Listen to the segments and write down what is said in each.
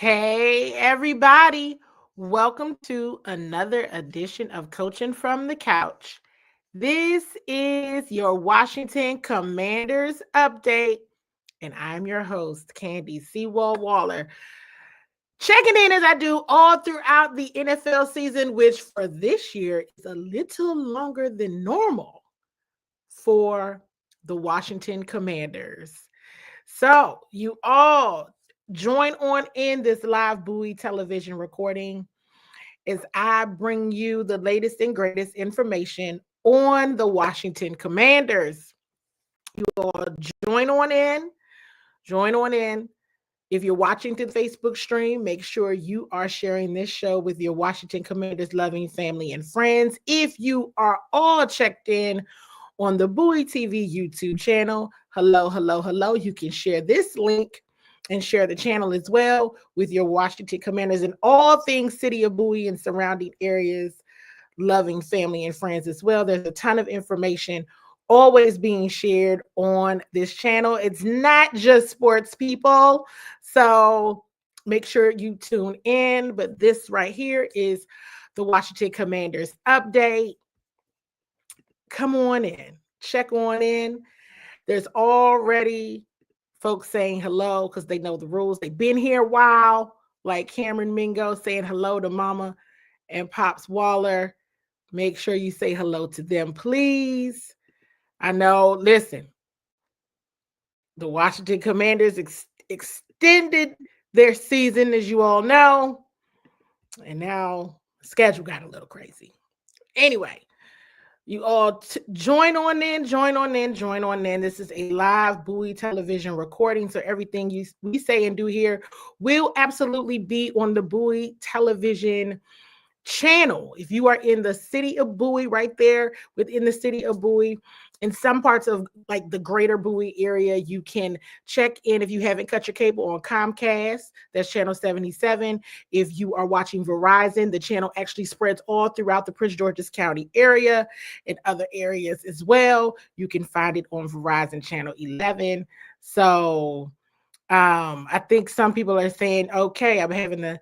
Hey, everybody. Welcome to another edition of Coaching from the Couch. This is your Washington Commanders update, and I'm your host, Candi CWall Waller. Checking in as I do all throughout the NFL season, which for this year is a little longer than normal for the Washington Commanders. So, you all join on in this live Bowie television recording as I bring you the latest and greatest information on the Washington Commanders. You all join on in. Join on in. If you're watching through the Facebook stream, make sure you are sharing this show with your Washington Commanders loving family and friends. If you are all checked in on the Bowie TV YouTube channel, hello, hello, hello. You can share this link and share the channel as well with your Washington Commanders and all things City of Bowie and surrounding areas, loving family and friends as well. There's a ton of information always being shared on this channel. It's not just sports, people. So make sure you tune in. But this right here is the Washington Commanders update. Come on in, check on in. There's already folks saying hello because they know the rules. They've been here a while, like Cameron Mingo saying hello to Mama and Pops Waller. Make sure you say hello to them, please. I know, listen, the Washington Commanders extended their season, as you all know, and now the schedule got a little crazy. Anyway, you all join on in, join on in, join on in. This is a live Bowie television recording, so everything we say and do here will absolutely be on the Bowie television channel. If you are in the city of Bowie, right there within the city of Bowie, in some parts of like the greater Bowie area, you can check in if you haven't cut your cable on Comcast. That's channel 77. If you are watching Verizon, the channel actually spreads all throughout the Prince George's County area and other areas as well. You can find it on Verizon channel 11. So I think some people are saying, okay, I'm having the,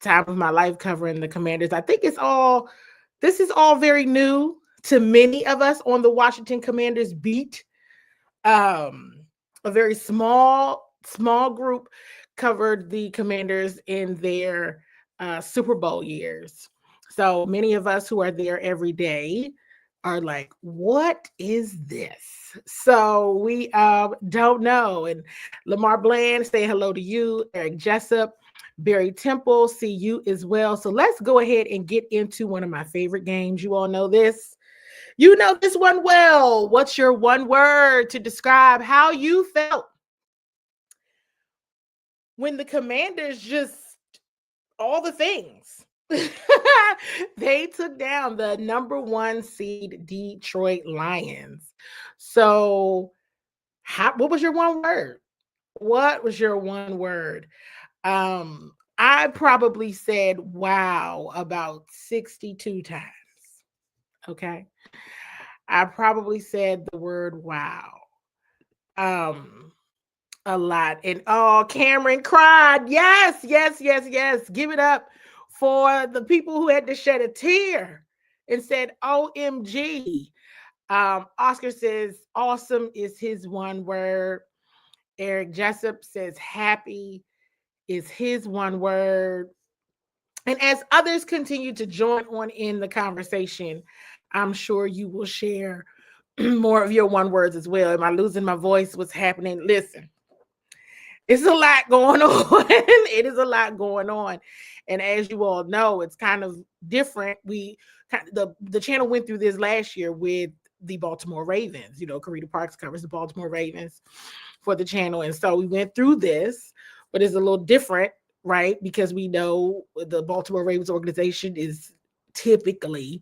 time of my life covering the Commanders. I think this is all very new to many of us on the Washington Commanders beat. A very small group covered the Commanders in their Super Bowl years. So many of us who are there every day are like, what is this? So we don't know. And Lamar Bland, say hello to you. Eric Jessup, Barry Temple, see you as well. So let's go ahead and get into one of my favorite games. You all know this. You know this one well. What's your one word to describe how you felt when the Commanders just all the things? They took down the number 1 seed Detroit Lions. So what was your one word? What was your one word? I probably said wow about 62 times. Okay. I probably said the word wow. A lot. And Cameron cried. Yes, yes, yes, yes. Give it up for the people who had to shed a tear and said OMG. Oscar says awesome is his one word. Eric Jessup says happy is his one word. And as others continue to join on in the conversation, I'm sure you will share more of your one words as well. Am I losing my voice? What's happening? Listen, it's a lot going on. It is a lot going on. And as you all know, it's kind of different. The channel went through this last year with the Baltimore Ravens. Karita Parks covers the Baltimore Ravens for the channel. And so we went through this, but it's a little different, right? Because we know the Baltimore Ravens organization is typically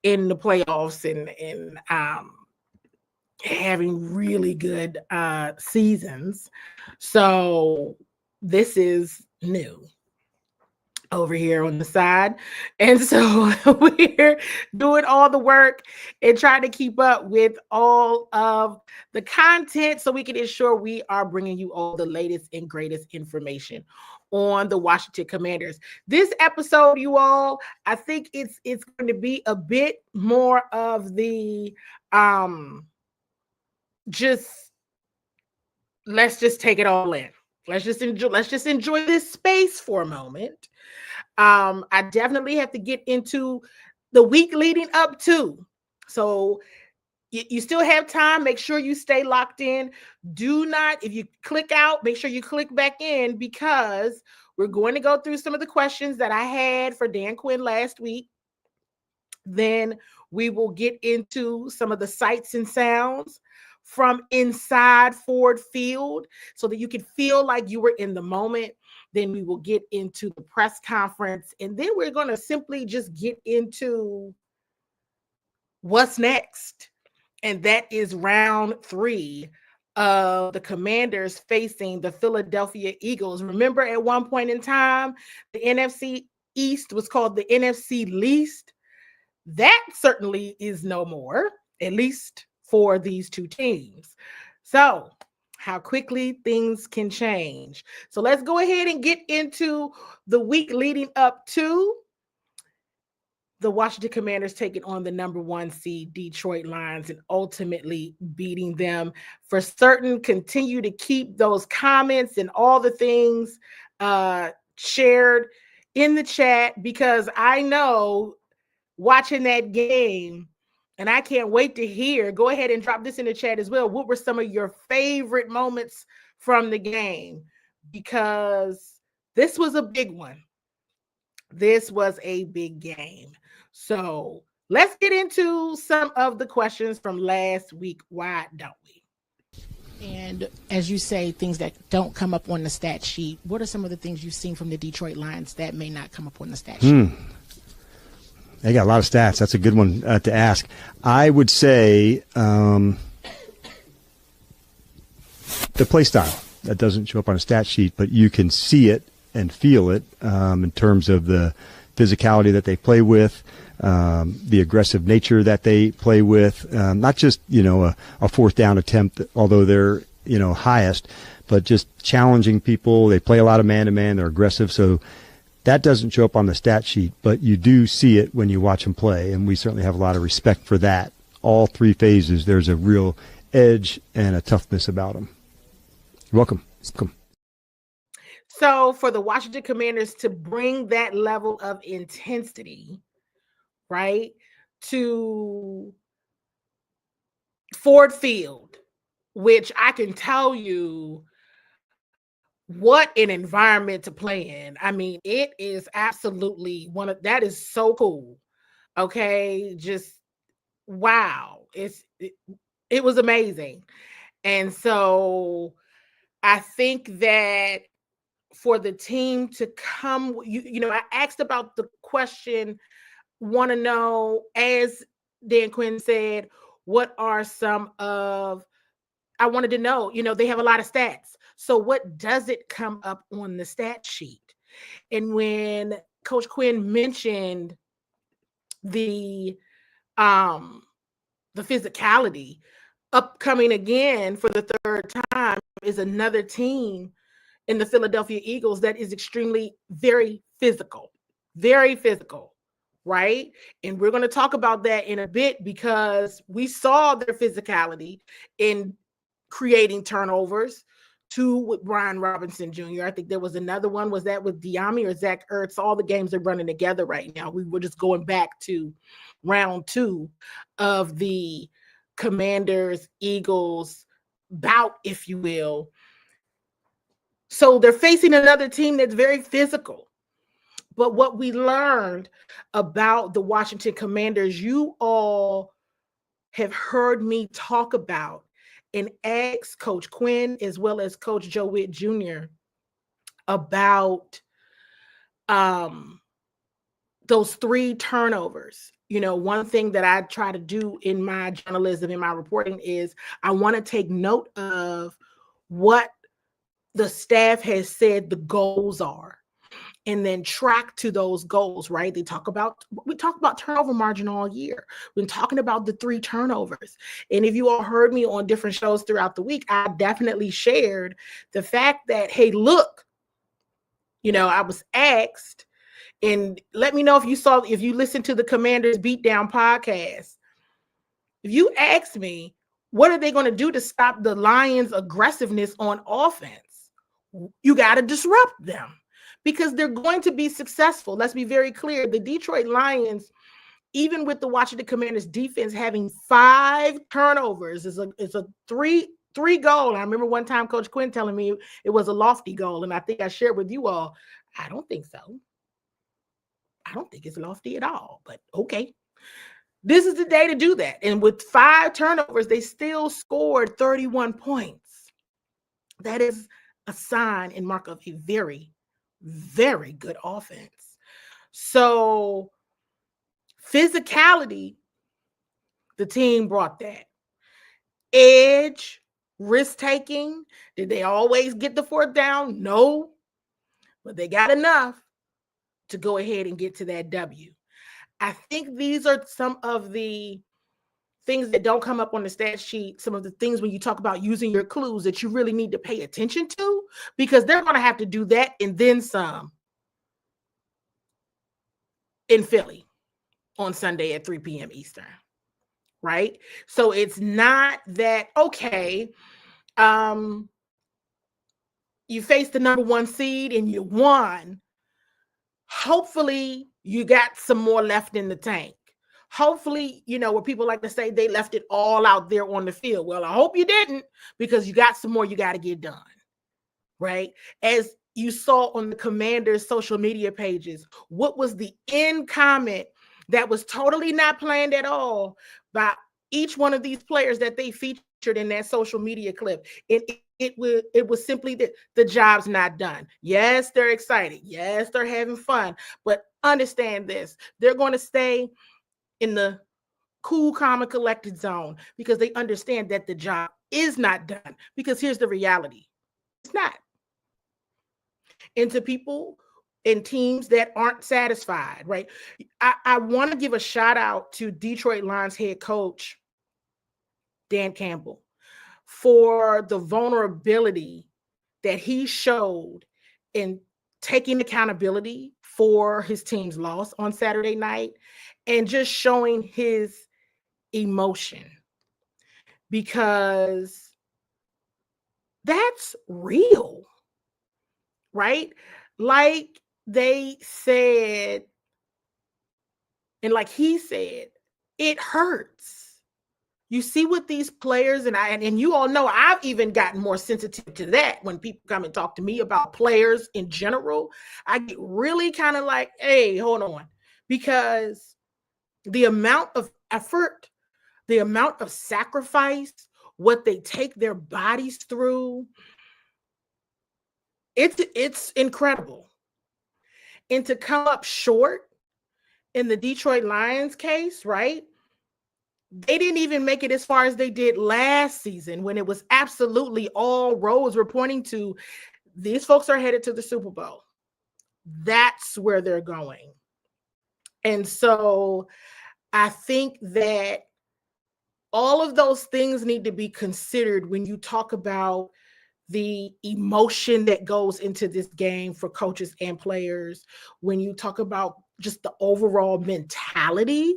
in the playoffs and having really good seasons. So this is new. over here on the side. And so we're doing all the work and trying to keep up with all of the content so we can ensure we are bringing you all the latest and greatest information on the Washington Commanders. This episode, you all, I think it's going to be a bit more of the just let's just take it all in. Let's just enjoy this space for a moment. I definitely have to get into the week leading up to. So you still have time. Make sure you stay locked in. Do not, if you click out, make sure you click back in, because we're going to go through some of the questions that I had for Dan Quinn last week. Then we will get into some of the sights and sounds from inside Ford Field so that you can feel like you were in the moment. Then we will get into the press conference, and then we're going to simply just get into what's next. And that is round 3 of the Commanders facing the Philadelphia Eagles. Remember, at one point in time, the NFC East was called the NFC Least. That certainly is no more, at least for these two teams. So, how quickly things can change. So, let's go ahead and get into the week leading up to the Washington Commanders taking on the number 1 seed Detroit Lions and ultimately beating them. For certain, continue to keep those comments and all the things shared in the chat, because I know watching that game, and I can't wait to hear. Go ahead and drop this in the chat as well. What were some of your favorite moments from the game? Because this was a big one. This was a big game. So let's get into some of the questions from last week. Why don't we? And as you say, things that don't come up on the stat sheet, what are some of the things you've seen from the Detroit Lions that may not come up on the stat sheet? They got a lot of stats. That's a good one to ask. I would say the play style. That doesn't show up on a stat sheet, but you can see it and feel it in terms of the physicality that they play with, the aggressive nature that they play with. Not just, a 4th down attempt, although they're, highest, but just challenging people. They play a lot of man-to-man. They're aggressive. So that doesn't show up on the stat sheet, but you do see it when you watch them play, and we certainly have a lot of respect for that. All 3 phases, there's a real edge and a toughness about them. You're welcome. So for the Washington Commanders to bring that level of intensity, right, to Ford Field, which I can tell you what an environment to play in. I mean, it is absolutely that is so cool. Okay, just wow. It was amazing. And so I think that for the team to come, I asked about the question, want to know, as Dan Quinn said, what are some of, I wanted to know, they have a lot of stats. So what does it come up on the stat sheet? And when Coach Quinn mentioned the physicality, upcoming again for the 3rd time is another team in the Philadelphia Eagles that is very physical, right? And we're going to talk about that in a bit, because we saw their physicality in creating turnovers, 2 with Brian Robinson Jr. I think there was another one. Was that with Diami or Zach Ertz? All the games are running together right now. We were just going back to round 2 of the Commanders Eagles bout, if you will. So they're facing another team that's very physical. But what we learned about the Washington Commanders, you all have heard me talk about and ask Coach Quinn as well as Coach Joe Witt Jr. about those 3 turnovers. One thing that I try to do in my journalism, in my reporting, is I want to take note of what the staff has said the goals are. and then track to those goals, right? We talk about turnover margin all year. We've been talking about the 3 turnovers. And if you all heard me on different shows throughout the week, I definitely shared the fact that, hey, look, I was asked, and let me know if you listened to the Commanders Beatdown podcast. If you ask me, what are they going to do to stop the Lions' aggressiveness on offense? You got to disrupt them because they're going to be successful. Let's be very clear. The Detroit Lions, even with the Washington Commanders defense having 5 turnovers, is a three goal. I remember one time Coach Quinn telling me it was a lofty goal, and I think I shared with you all. I don't think so. I don't think it's lofty at all, but okay. This is the day to do that. And with 5 turnovers, they still scored 31 points. That is a sign and mark of a very, very good offense. So physicality, the team brought that. Edge, risk-taking. Did they always get the 4th down? No. But they got enough to go ahead and get to that W. I think these are some of the things that don't come up on the stat sheet, some of the things when you talk about using your clues that you really need to pay attention to, because they're going to have to do that and then some in Philly on Sunday at 3 p.m. Eastern, right? So it's not that, okay, you faced the number 1 seed and you won. Hopefully you got some more left in the tank. Hopefully, where people like to say they left it all out there on the field. Well, I hope you didn't, because you got some more you got to get done, right? As you saw on the Commanders' social media pages, what was the end comment that was totally not planned at all by each one of these players that they featured in that social media clip? It was simply that the job's not done. Yes, they're excited. Yes, they're having fun. But understand this. They're going to stay in the cool, calm, and collected zone because they understand that the job is not done. Because here's the reality. It's not. And to people and teams that aren't satisfied, right? I want to give a shout out to Detroit Lions head coach, Dan Campbell, for the vulnerability that he showed in taking accountability for his team's loss on Saturday night and just showing his emotion, because that's real, right? Like they said, and like he said, it hurts. You see what these players, and you all know I've even gotten more sensitive to that when people come and talk to me about players in general. I get really kind of like, hey, hold on, because the amount of effort, the amount of sacrifice, what they take their bodies through, it's incredible. And to come up short in the Detroit Lions case, right? They didn't even make it as far as they did last season, when it was absolutely all roads were pointing to these folks are headed to the Super Bowl. That's where they're going. And so I think that all of those things need to be considered when you talk about the emotion that goes into this game for coaches and players, when you talk about just the overall mentality.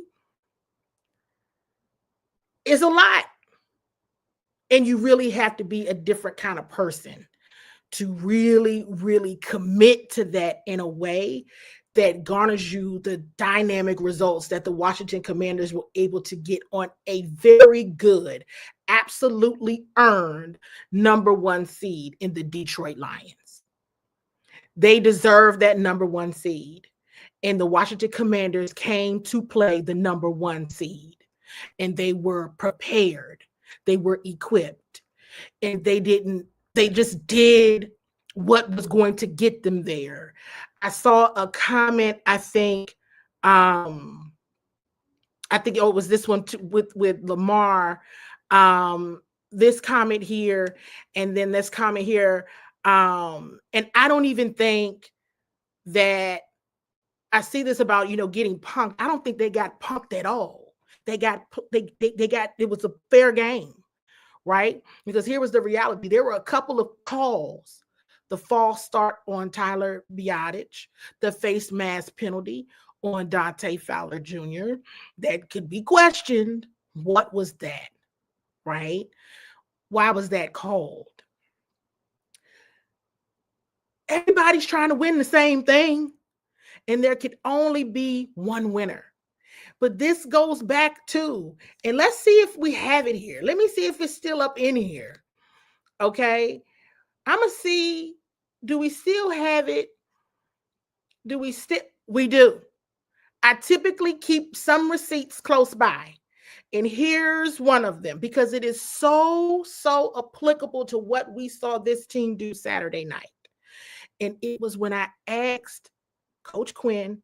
Is a lot. And you really have to be a different kind of person to really, really commit to that in a way that garners you the dynamic results that the Washington Commanders were able to get on a very good, absolutely earned number 1 seed in the Detroit Lions. They deserve that number 1 seed. And the Washington Commanders came to play the number 1 seed. And they were prepared. They were equipped. And they just did what was going to get them there. I saw a comment, I think it was this one with Lamar, this comment here, and then this comment here. And I don't even think that I see this about, getting punked. I don't think they got punked at all. They got, it was a fair game, right? Because here was the reality. There were a couple of calls. The false start on Tyler Biotic, the face mask penalty on Dante Fowler Jr. that could be questioned. What was that, right? Why was that called? Everybody's trying to win the same thing, and there could only be one winner. But this goes back to, and let's see if we have it here. Let me see if it's still up in here. Okay. I'm going to see, do we still have it? We do. I typically keep some receipts close by. And here's one of them, because it is so applicable to what we saw this team do Saturday night. And it was when I asked Coach Quinn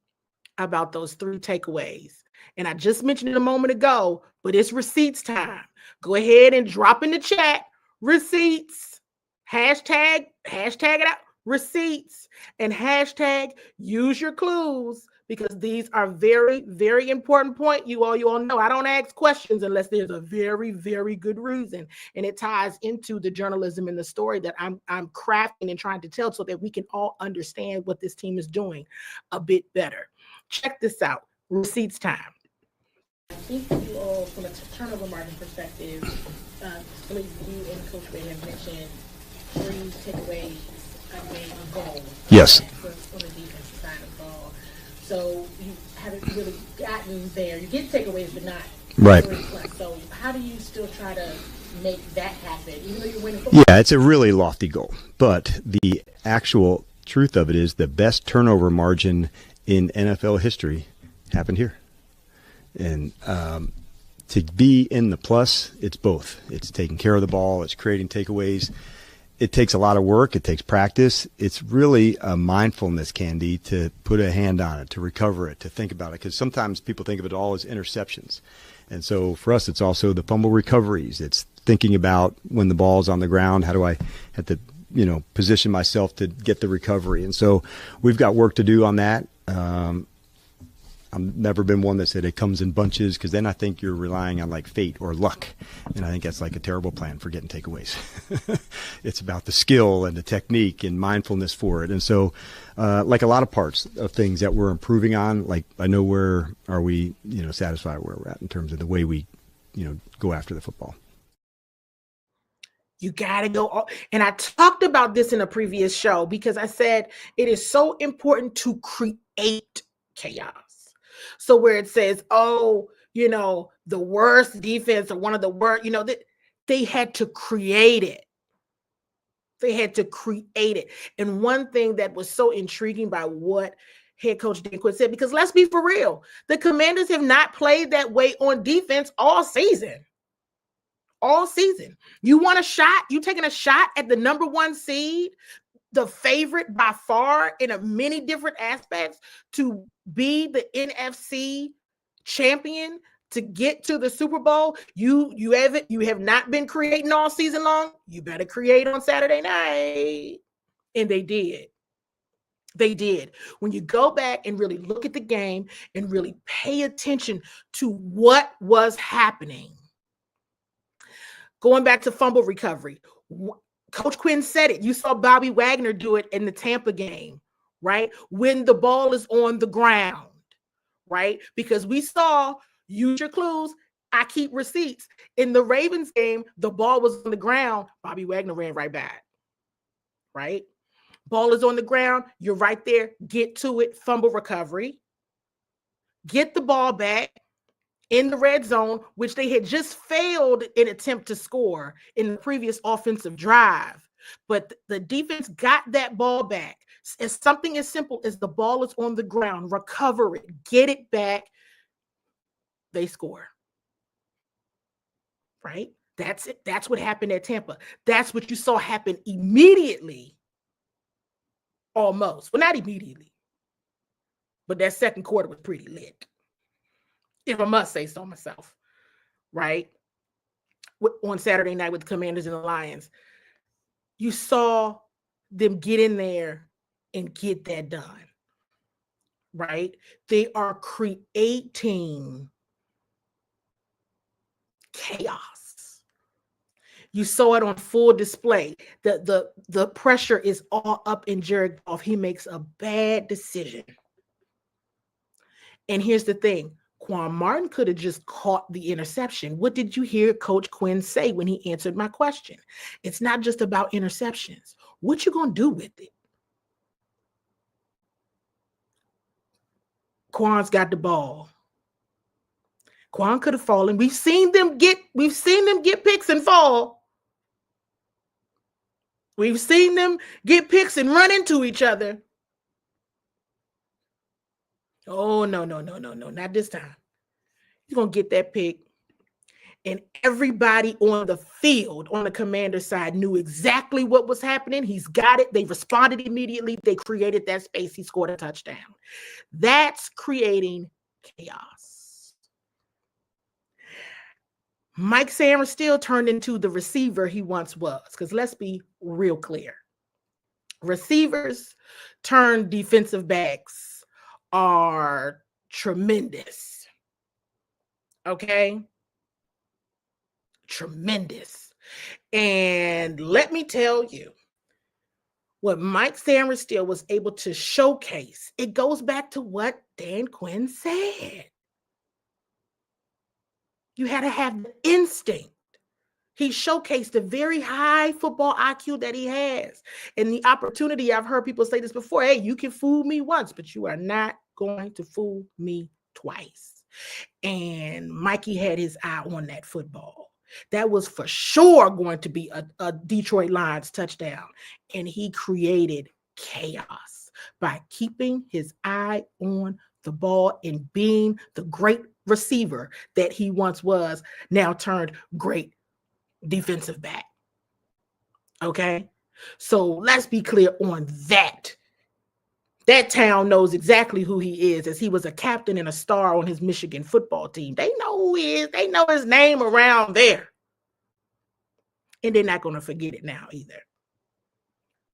about those 3 takeaways. And I just mentioned it a moment ago, but it's receipts time. Go ahead and drop in the chat receipts, hashtag it out, receipts, and hashtag use your clues, because these are very, very important point. You all know I don't ask questions unless there's a very, very good reason. And it ties into the journalism and the story that I'm crafting and trying to tell, so that we can all understand what this team is doing a bit better. Check this out. Receipts time. I think you all, from a turnover margin perspective, you and Coach Bay have mentioned 3 takeaways a game a goal. Yes. On the defensive side of the ball. So you haven't really gotten there. You get takeaways, but not right. So how do you still try to make that happen, even though you're winning football? Yeah, it's a really lofty goal. But the actual truth of it is the best turnover margin in NFL history happened here. And to be in the plus, it's both. It's taking care of the ball. It's creating takeaways. It takes a lot of work. It takes practice. It's really a mindfulness, Candi, to put a hand on it, to recover it, to think about it. Because sometimes people think of it all as interceptions. And so for us, it's also the fumble recoveries. It's thinking about when the ball's on the ground, how do I have to, position myself to get the recovery. And so we've got work to do on that. I've never been one that said it comes in bunches, because then I think you're relying on like fate or luck. And I think that's like a terrible plan for getting takeaways. It's about the skill and the technique and mindfulness for it. And so like a lot of parts of things that we're improving on, like I know where are we, satisfied where we're at in terms of the way we, go after the football. You got to go. And I talked about this in a previous show, because I said it is so important to create chaos. So where it says, the worst defense or one of the worst, they had to create it. They had to create it. And one thing that was so intriguing by what head coach Dan Quinn said, because let's be for real, the Commanders have not played that way on defense all season. All season. You want a shot? You taking a shot at the number 1 seed, the favorite by far in a many different aspects to be the NFC champion, to get to the Super Bowl. You have not been creating all season long. You better create on Saturday night. And they did. They did. When you go back and really look at the game and really pay attention to what was happening. Going back to fumble recovery, Coach Quinn said it. You saw Bobby Wagner do it in the Tampa game, right? When the ball is on the ground, right? Because we saw, use your clues, I keep receipts. In the Ravens game, the ball was on the ground. Bobby Wagner ran right back, right? Ball is on the ground. You're right there. Get to it. Fumble recovery. Get the ball back in the red zone, which they had just failed in attempt to score in the previous offensive drive. But the defense got that ball back. It's something as simple as the ball is on the ground, recover it, get it back. They score. Right? That's it. That's what happened at Tampa. That's what you saw happen immediately. Almost. Well, not immediately. But that second quarter was pretty lit, if I must say so myself, right? On Saturday night with the Commanders and the Lions, you saw them get in there and get that done. right? They are creating chaos. You saw it on full display. The pressure is all up in Jared Goff. He makes a bad decision. And here's the thing. Quan Martin could have just caught the interception. What did you hear Coach Quinn say when he answered my question? It's not just about interceptions. What you gonna do with it? Quan's got the ball. Quan could have fallen. We've seen them get picks and fall. We've seen them get picks and run into each other. Oh, no, not this time. He's going to get that pick. And everybody on the field, on the Commander's side, knew exactly what was happening. He's got it. They responded immediately. They created that space. He scored a touchdown. That's creating chaos. Mike Sainristil turned into the receiver he once was, because let's be real clear. Receivers turned defensive backs are tremendous. Okay? Tremendous. And let me tell you, what Mike Sainristil was able to showcase, it goes back to what Dan Quinn said. You had to have the instinct. He showcased the very high football IQ that he has. And the opportunity, I've heard people say this before, hey, you can fool me once, but you are not going to fool me twice. And Mikey had his eye on that football. That was for sure going to be a Detroit Lions touchdown. And he created chaos by keeping his eye on the ball and being the great receiver that he once was, now turned great defensive back. Okay? So let's be clear on that. That town knows exactly who he is, as he was a captain and a star on his Michigan football team. They know who he is. They know his name around there. And they're not going to forget it now either.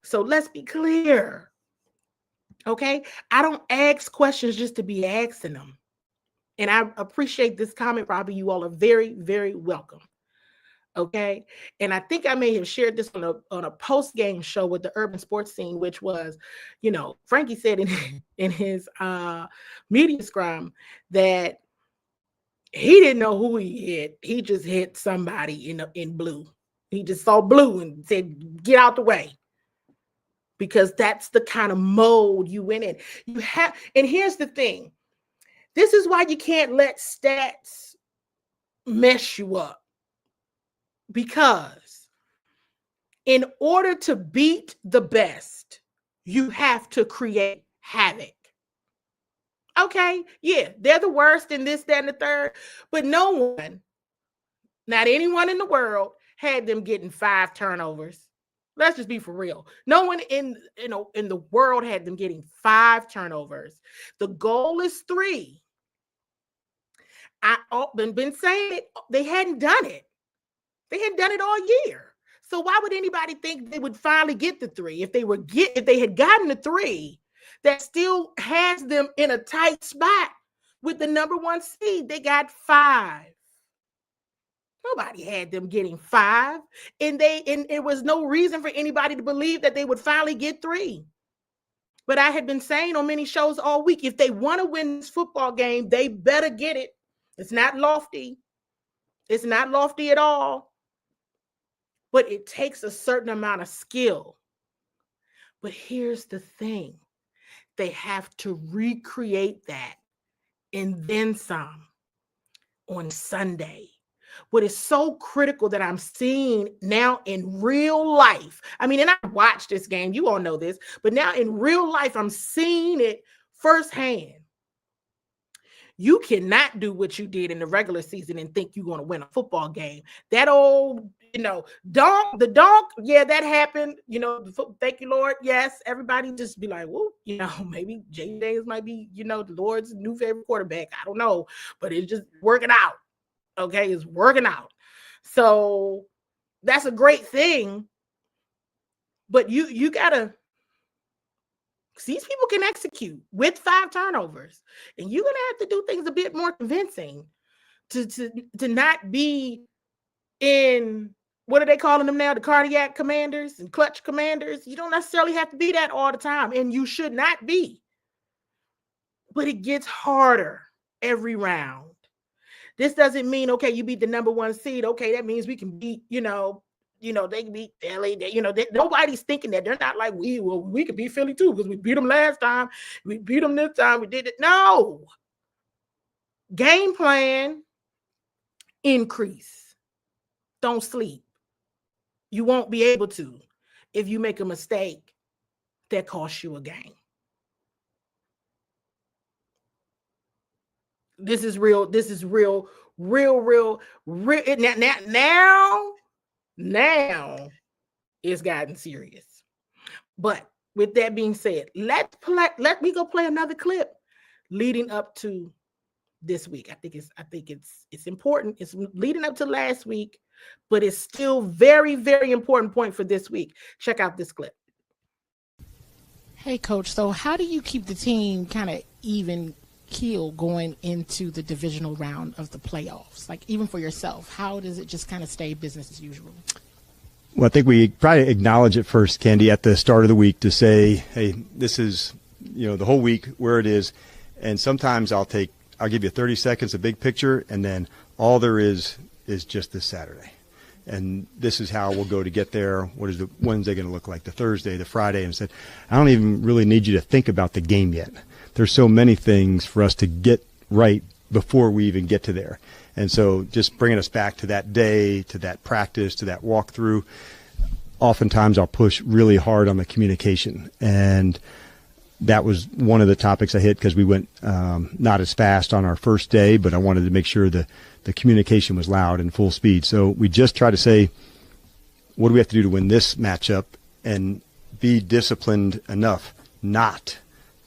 So let's be clear. Okay? I don't ask questions just to be asking them. And I appreciate this comment, Robbie. You all are very, very welcome. Okay. And I think I may have shared this on a post-game show with the Urban Sports Scene, which was, Frankie said in his media scrum that he didn't know who he hit. He just hit somebody in blue. He just saw blue and said, get out the way. Because that's the kind of mode you went in. And here's the thing. This is why you can't let stats mess you up. Because in order to beat the best, you have to create havoc. Okay, yeah, they're the worst in this, that, and the third, but no one, not anyone in the world, had them getting 5 turnovers. Let's just be for real. No one in the world had them getting 5 turnovers. The goal is 3. I've been saying it. They hadn't done it. They had done it all year. So why would anybody think they would finally get the 3? If they had gotten the 3, that still has them in a tight spot with the number 1 seed. They got 5. Nobody had them getting 5. And there was no reason for anybody to believe that they would finally get 3. But I had been saying on many shows all week, if they want to win this football game, they better get it. It's not lofty. It's not lofty at all. But it takes a certain amount of skill. But here's the thing. They have to recreate that and then some on Sunday. What is so critical that I'm seeing now in real life. I mean, and I watched this game. You all know this. But now in real life, I'm seeing it firsthand. You cannot do what you did in the regular season and think you're going to win a football game. That old, the donk, yeah, that happened. Thank you, Lord. Yes, everybody just be like, well, maybe Jay Davis might be, the Lord's new favorite quarterback. I don't know, but it's just working out. Okay, it's working out. So that's a great thing. But you gotta These people can execute with 5 turnovers, and you're gonna have to do things a bit more convincing to to not be in, what are they calling them now? The cardiac commanders and clutch commanders. You don't necessarily have to be that all the time, and you should not be. But it gets harder every round. This doesn't mean, okay, you beat the number 1 seed. Okay, that means we can beat, they can beat Philly. Nobody's thinking that. They're not like, we could beat Philly too because we beat them last time. We beat them this time. We did it. No. Game plan, increase. Don't sleep. You won't be able to if you make a mistake that costs you a game. This is real. This is real. Now it's gotten serious. But with that being said, let me go play another clip leading up to this week. I think it's important. It's leading up to last week, but it's still very, very important point for this week. Check out this clip. Hey, Coach. So how do you keep the team kind of even keel going into the divisional round of the playoffs? Like, even for yourself, how does it just kind of stay business as usual? Well, I think we probably acknowledge it first, Candi, at the start of the week to say, hey, this is, the whole week where it is. And sometimes I'll give you 30 seconds, a big picture, and then all there is just this Saturday. And this is how we'll go to get there. What is the Wednesday going to look like? The Thursday, the Friday. And said, I don't even really need you to think about the game yet. There's so many things for us to get right before we even get to there. And so just bringing us back to that day, to that practice, to that walkthrough, oftentimes I'll push really hard on the communication. And that was one of the topics I hit because we went not as fast on our first day, but I wanted to make sure the communication was loud and full speed. So we just try to say, what do we have to do to win this matchup, and be disciplined enough not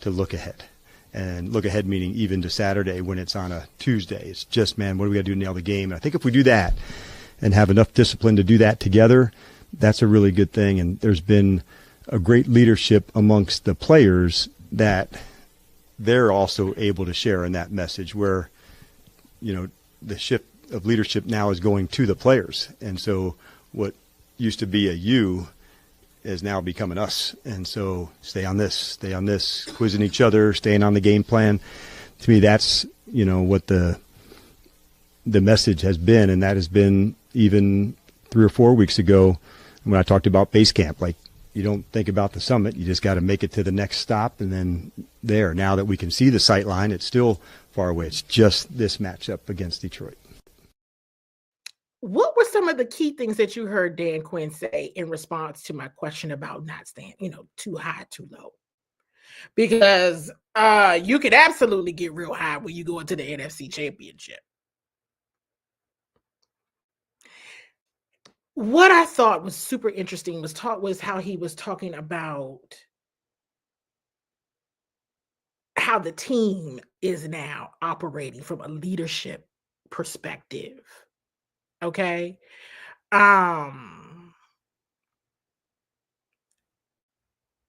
to look ahead. And look ahead meaning even to Saturday when it's on a Tuesday. It's just, man, what do we got to do to nail the game? And I think if we do that and have enough discipline to do that together, that's a really good thing. And there's been a great leadership amongst the players that they're also able to share in that message where, the shift of leadership now is going to the players. And so what used to be a you is now becoming us. And so stay on this, quizzing each other, staying on the game plan. To me, that's, what the message has been. And that has been even 3 or 4 weeks ago when I talked about base camp. Like, you don't think about the summit. You just got to make it to the next stop. And then there, now that we can see the sight line, it's still far away. It's just this matchup against Detroit. What were some of the key things that you heard Dan Quinn say in response to my question about not staying, too high, too low? Because you could absolutely get real high when you go into the NFC Championship. What I thought was super interesting was how he was talking about how the team is now operating from a leadership perspective. Okay.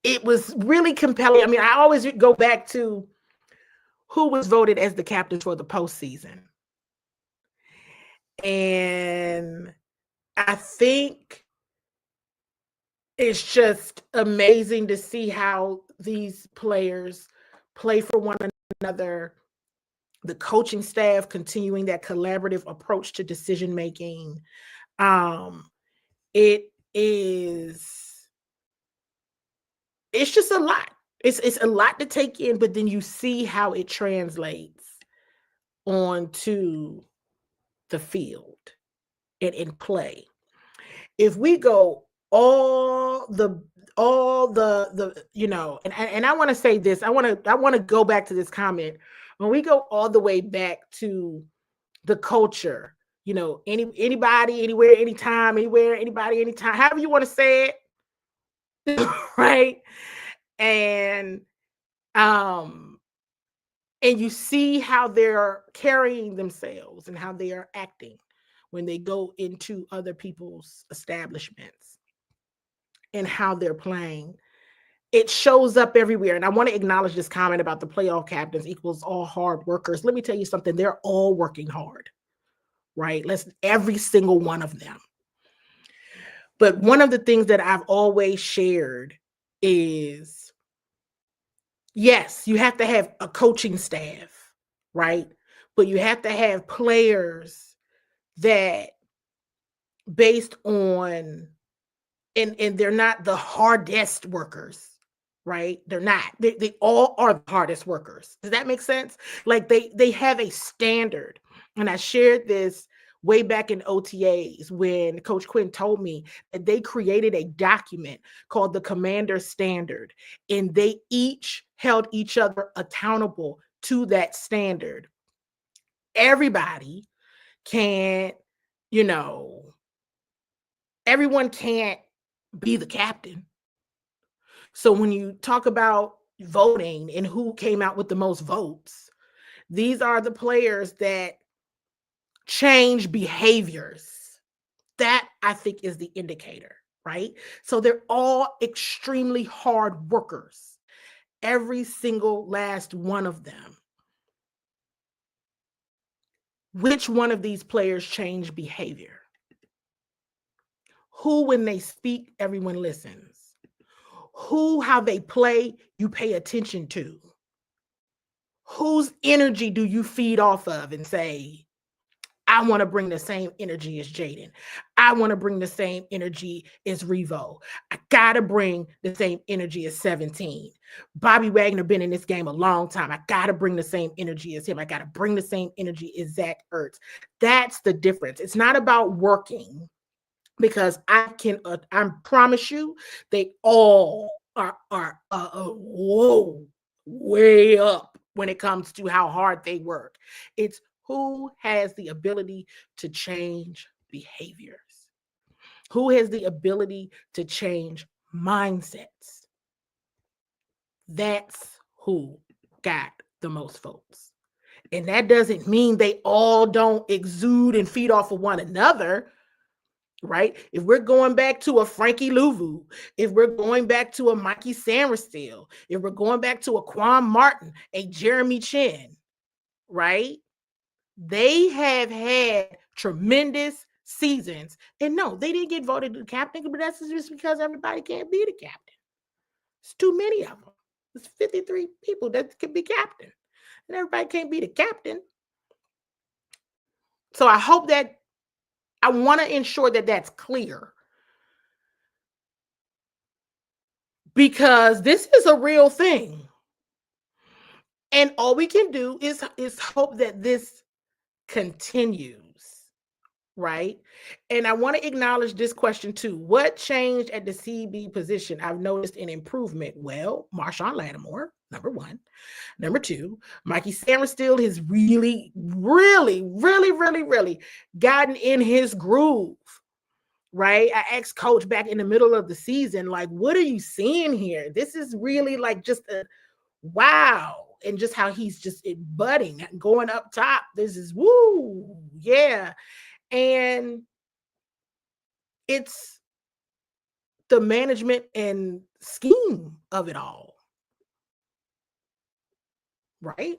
It was really compelling. I mean, I always go back to who was voted as the captain for the postseason. And I think it's just amazing to see how these players play for one another. The coaching staff continuing that collaborative approach to decision making. It's just a lot. It's a lot to take in, but then you see how it translates onto the field and in play. If we go all the and I want to say this, I want to go back to this comment. When we go all the way back to the culture, anybody, anywhere, anytime, anywhere, anybody, anytime, however you want to say it, right? And you see how they're carrying themselves and how they are acting when they go into other people's establishments and how they're playing. it shows up everywhere. And I want to acknowledge this comment about the playoff captains equals all hard workers. Let me tell you something. They're all working hard, right? Every single one of them. But one of the things that I've always shared is, yes, you have to have a coaching staff, right? But you have to have players that based on, and they're not the hardest workers, right? They're not. They all are the hardest workers. Does that make sense? Like they have a standard. And I shared this way back in OTAs when Coach Quinn told me that they created a document called the Commander Standard, and they each held each other accountable to that standard. Everybody can't, you know, everyone can't be the captain. So when you talk about voting and who came out with the most votes, these are the players that change behaviors. That I think is the indicator, right? So they're all extremely hard workers, every single last one of them. Which one of these players change behavior? Who, when they speak, everyone listens? Who, how they play, you pay attention to? Whose energy do you feed off of and say, I want to bring the same energy as Jaden. I want to bring the same energy as Revo. I got to bring the same energy as 17. Bobby Wagner been in this game a long time. I got to bring the same energy as him. I got to bring the same energy as Zach Ertz. That's the difference. It's not about working, because I promise you, they all are whoa, way up when it comes to how hard they work. It's who has the ability to change behaviors, who has the ability to change mindsets. That's who got the most votes. And that doesn't mean they all don't exude and feed off of one another, right? If we're going back to a Frankie Louvu, if we're going back to a Mikey Samerstill, if we're going back to a Quan Martin, a Jeremy Chin, right? They have had tremendous seasons. And no, they didn't get voted the captain, but that's just because everybody can't be the captain. It's too many of them. It's 53 people that can be captain, and everybody can't be the captain. So I hope that I want to ensure that that's clear, because this is a real thing. And all we can do is hope that this continues, right? And I want to acknowledge this question too. What changed at the CB position? I've noticed an improvement. Well, Marshawn Lattimore, number one. Number two, Mikey Samerstill has really gotten in his groove, right? I asked Coach back in the middle of the season, like, what are you seeing here? This is really like just a wow. And just how he's just budding and going up top. This is woo, yeah. And it's the management and scheme of it all, right?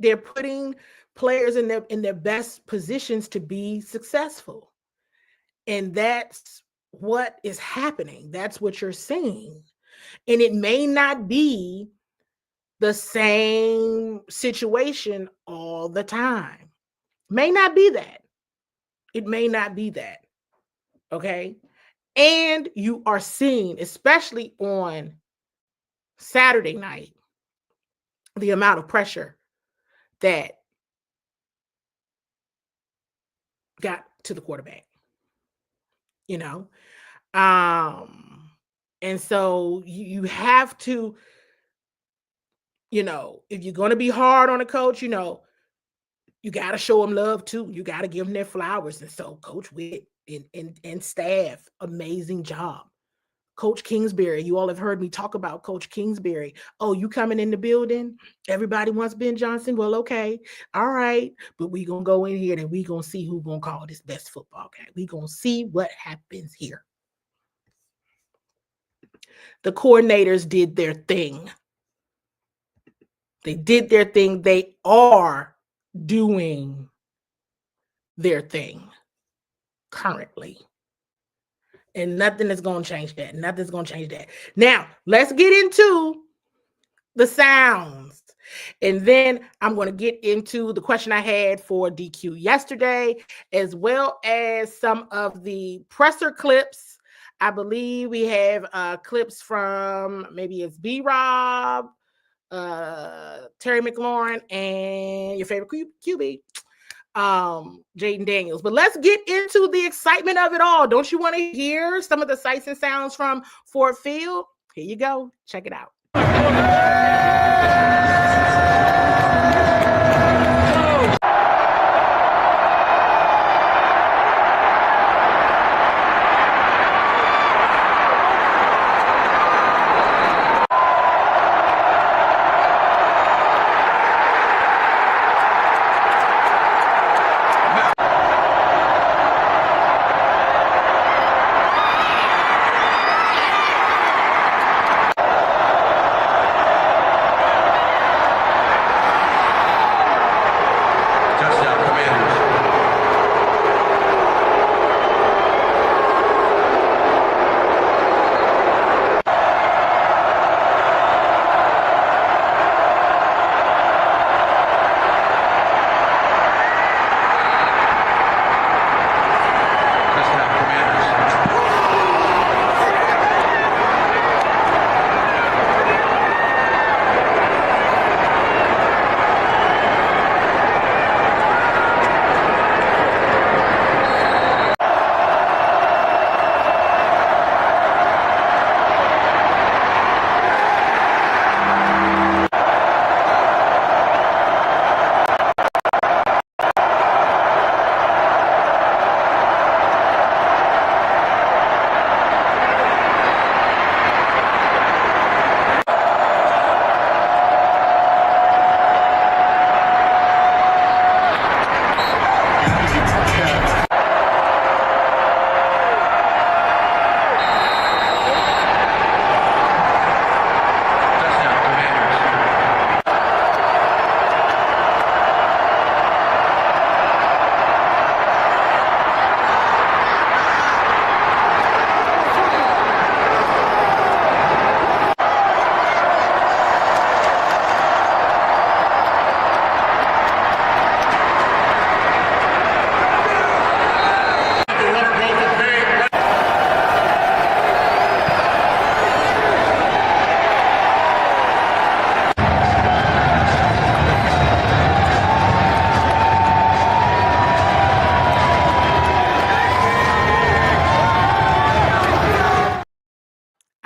They're putting players in their best positions to be successful. And that's what is happening. That's what you're seeing. And it may not be the same situation all the time. May not be that. It may not be that. Okay. And you are seeing, especially on Saturday night, the amount of pressure that got to the quarterback, you know? And so you have to, if you're going to be hard on a coach, you got to show them love too. You got to give them their flowers. And so Coach Witt and staff, amazing job. Coach Kingsbury, you all have heard me talk about Coach Kingsbury. Oh, you coming in the building? Everybody wants Ben Johnson. Well, okay. All right. But we're going to go in here and we're going to see who's going to call this best football game. We're going to see what happens here. The coordinators did their thing. They did their thing. They are doing their thing currently. And nothing is going to change that. Nothing's going to change that. Now, let's get into the sounds. And then I'm going to get into the question I had for DQ yesterday, as well as some of the presser clips. I believe we have clips from maybe it's B-Rob, Terry McLaurin, and your favorite QB, Jaden Daniels. But let's get into the excitement of it all. Don't you want to hear some of the sights and sounds from Ford Field? Here you go. Check it out.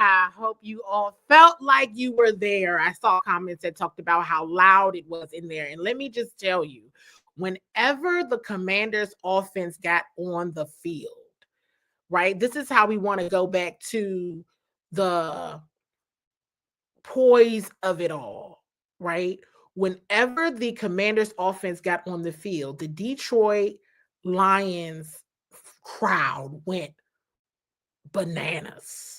I hope you all felt like you were there. I saw comments that talked about how loud it was in there. And let me just tell you, whenever the Commanders offense got on the field, right? This is how we want to go back to the poise of it all, right? Whenever the Commanders offense got on the field, the Detroit Lions crowd went bananas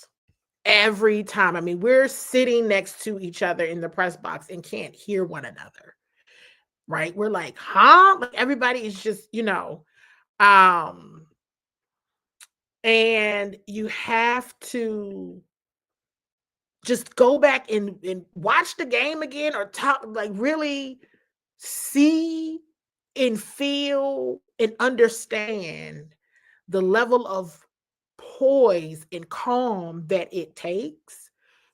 every time. I mean, we're sitting next to each other in the press box and can't hear one another, right? We're like, huh? Like everybody is just, and you have to just go back and watch the game again or talk, like really see and feel and understand the level of poise and calm that it takes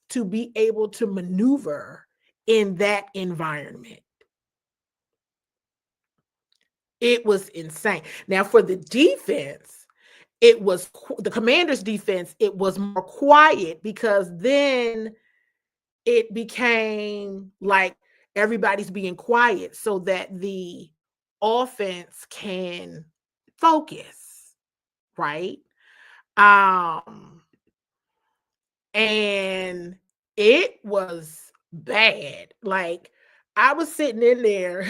to be able to maneuver in that environment. It was insane. Now, for the defense, it was the Commanders' defense, it was more quiet because then it became like everybody's being quiet so that the offense can focus, right? And it was bad. Like I was sitting in there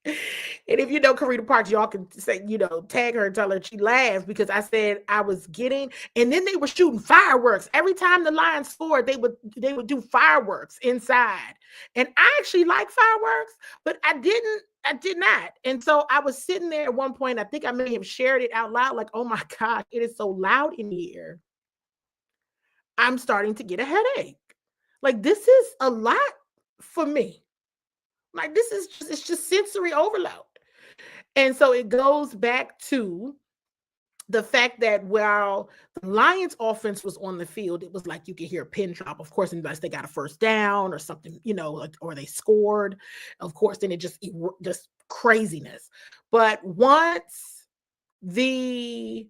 And if you know Karina Parks, y'all can say, tag her and tell her she laughed because I said I was getting, and then they were shooting fireworks. Every time the Lions scored, they would do fireworks inside. And I actually like fireworks, but I did not. And so I was sitting there at one point, I think I may have shared it out loud, like, oh my God, it is so loud in here. I'm starting to get a headache. Like, this is a lot for me. Like, it's just sensory overload. And so it goes back to the fact that while the Lions offense was on the field, it was like you could hear a pin drop, of course, unless they got a first down or something, like, or they scored, of course, then it just craziness. But once the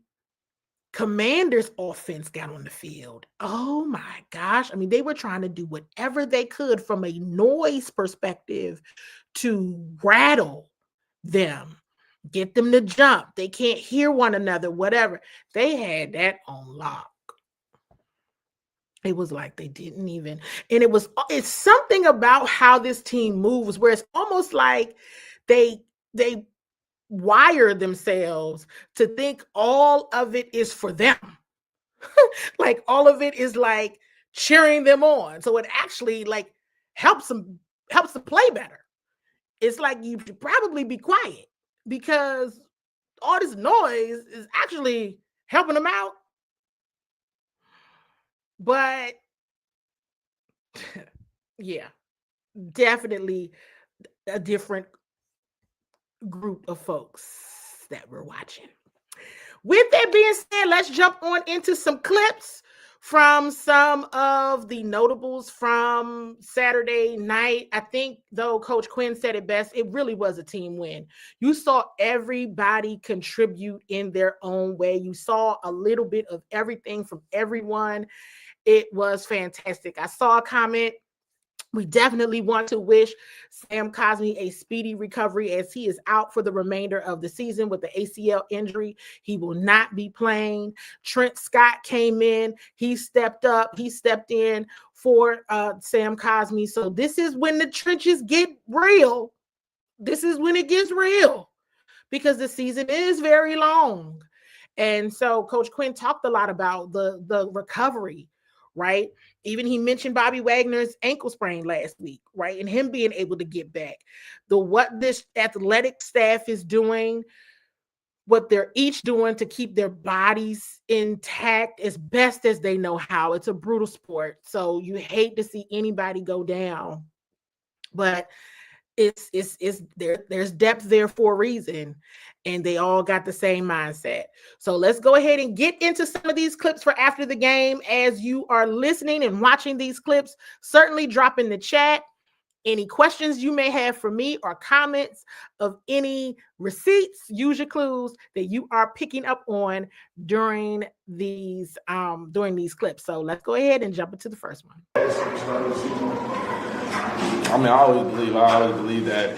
Commanders offense got on the field, oh my gosh. I mean, they were trying to do whatever they could from a noise perspective to rattle them, get them to jump. They can't hear one another, whatever. They had that on lock. It was like they didn't even, and it's something about how this team moves where it's almost like they wire themselves to think all of it is for them. Like all of it is like cheering them on. So it actually like helps them play better. It's like you should probably be quiet because all this noise is actually helping them out. But yeah, definitely a different group of folks that we're watching. With that being said, let's jump on into some clips from some of the notables from Saturday night. I think, though, Coach Quinn said it best, it really was a team win. You saw everybody contribute in their own way. You saw a little bit of everything from everyone. It was fantastic. I saw a comment. We definitely want to wish Sam Cosmi a speedy recovery as he is out for the remainder of the season with the ACL injury. He will not be playing. Trent Scott came in. He stepped up. He stepped in for Sam Cosmi. So this is when the trenches get real. This is when it gets real because the season is very long. And so Coach Quinn talked a lot about the recovery, right? Even he mentioned Bobby Wagner's ankle sprain last week, right? And him being able to get back. What this athletic staff is doing, what they're each doing to keep their bodies intact as best as they know how. It's a brutal sport. So you hate to see anybody go down. But there's depth there for a reason, and they all got the same mindset. So let's go ahead and get into some of these clips for after the game. As you are listening and watching these clips, certainly drop in the chat any questions you may have for me or comments of any receipts, use your clues that you are picking up on during these clips. So let's go ahead and jump into the first one. I mean, I always believe that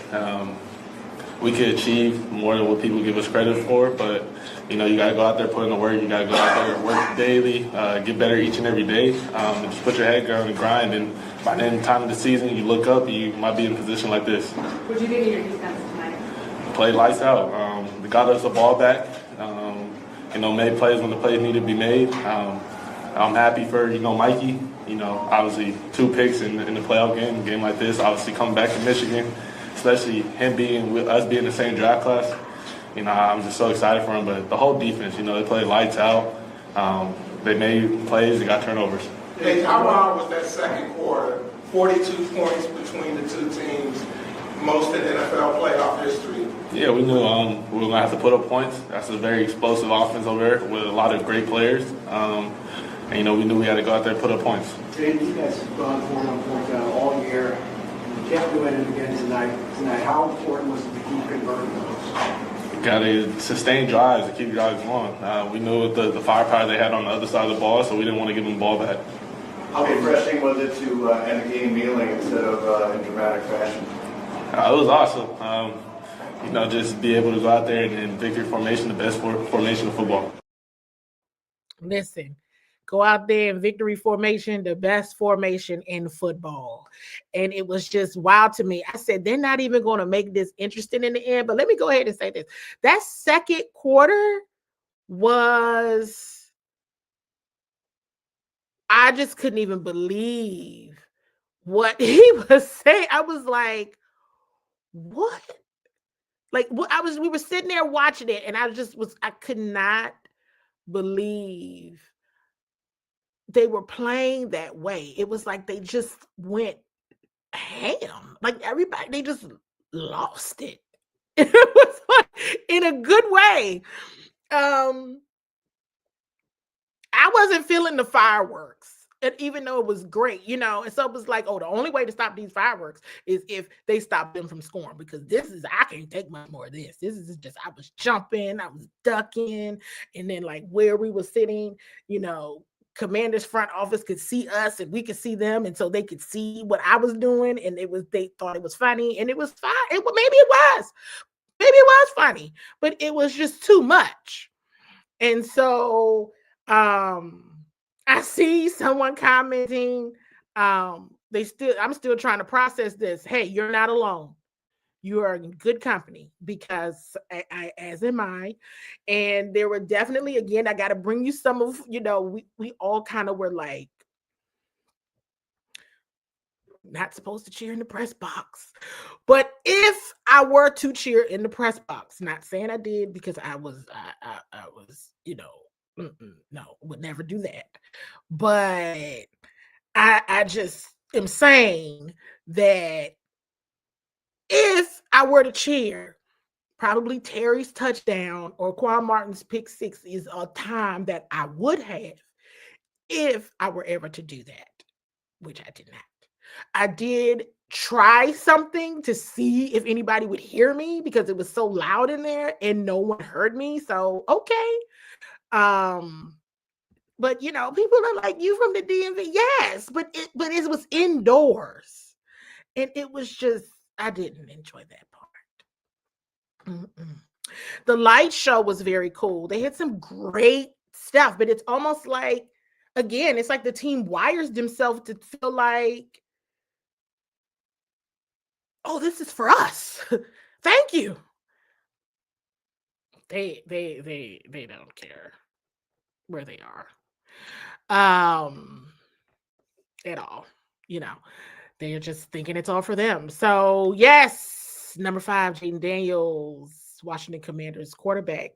we could achieve more than what people give us credit for. But, you got to go out there, put in the work. You got to go out there, work daily, get better each and every day. Just put your head down and grind. And by the end of the time of the season, you look up, you might be in a position like this. What did you think of your defense tonight? Played lights out. They got us the ball back. Made plays when the plays needed to be made. I'm happy for, Mikey. Obviously 2 picks in the playoff game like this. Obviously coming back to Michigan, especially him being with us being the same draft class. I'm just so excited for him. But the whole defense, they played lights out. They made plays. They got turnovers. Hey, how long was that second quarter? 42 points between the two teams, most in NFL playoff history. Yeah, we knew we were going to have to put up points. That's a very explosive offense over there with a lot of great players. And, we knew we had to go out there and put up points. You guys have gone for 1 point all year. You kept doing it again tonight. How important was it to keep converting those? Got to sustain drives to keep drives going. We knew the firepower they had on the other side of the ball, so we didn't want to give them the ball back. How refreshing was it to end the game kneeling instead of in dramatic fashion? It was awesome. Just be able to go out there and victory formation, the best formation of football. Listen. go out there in victory formation, the best formation in football. And it was just wild to me. I said, they're not even going to make this interesting in the end. But let me go ahead and say this. That second quarter was, I just couldn't even believe what he was saying. I was like, what? Like, we were sitting there watching it, and I could not believe they were playing that way. It was like they just went ham. Like everybody, they just lost it. It was like, in a good way. I wasn't feeling the fireworks. And even though it was great, and so it was like, oh, the only way to stop these fireworks is if they stop them from scoring, because I can't take much more of this. This is just, I was jumping, I was ducking, and then like where we were sitting, Commander's front office could see us and we could see them, and so they could see what I was doing, and they thought it was funny, and it was fine. Maybe it was funny, but it was just too much. And so I see someone commenting, I'm still trying to process this. Hey, you're not alone. You are in good company, because I as am I. And there were definitely, again, I got to bring you some of, we all kind of were like, not supposed to cheer in the press box. But if I were to cheer in the press box, not saying I did, because I was, no, would never do that. But I just am saying that if I were to cheer, probably Terry's touchdown or Quan Martin's pick six is a time that I would have if I were ever to do that, which I did not. I did try something to see if anybody would hear me, because it was so loud in there and no one heard me. So, okay. But people are like, you from the DMV? Yes, but it was indoors, and it was just, I didn't enjoy that part. The light show was very cool. They had some great stuff, but it's almost like, again, it's like the team wires themselves to feel like, oh, this is for us. Thank you. They don't care where they are at all. They're just thinking it's all for them. So yes, number 5, Jaden Daniels, Washington Commanders quarterback,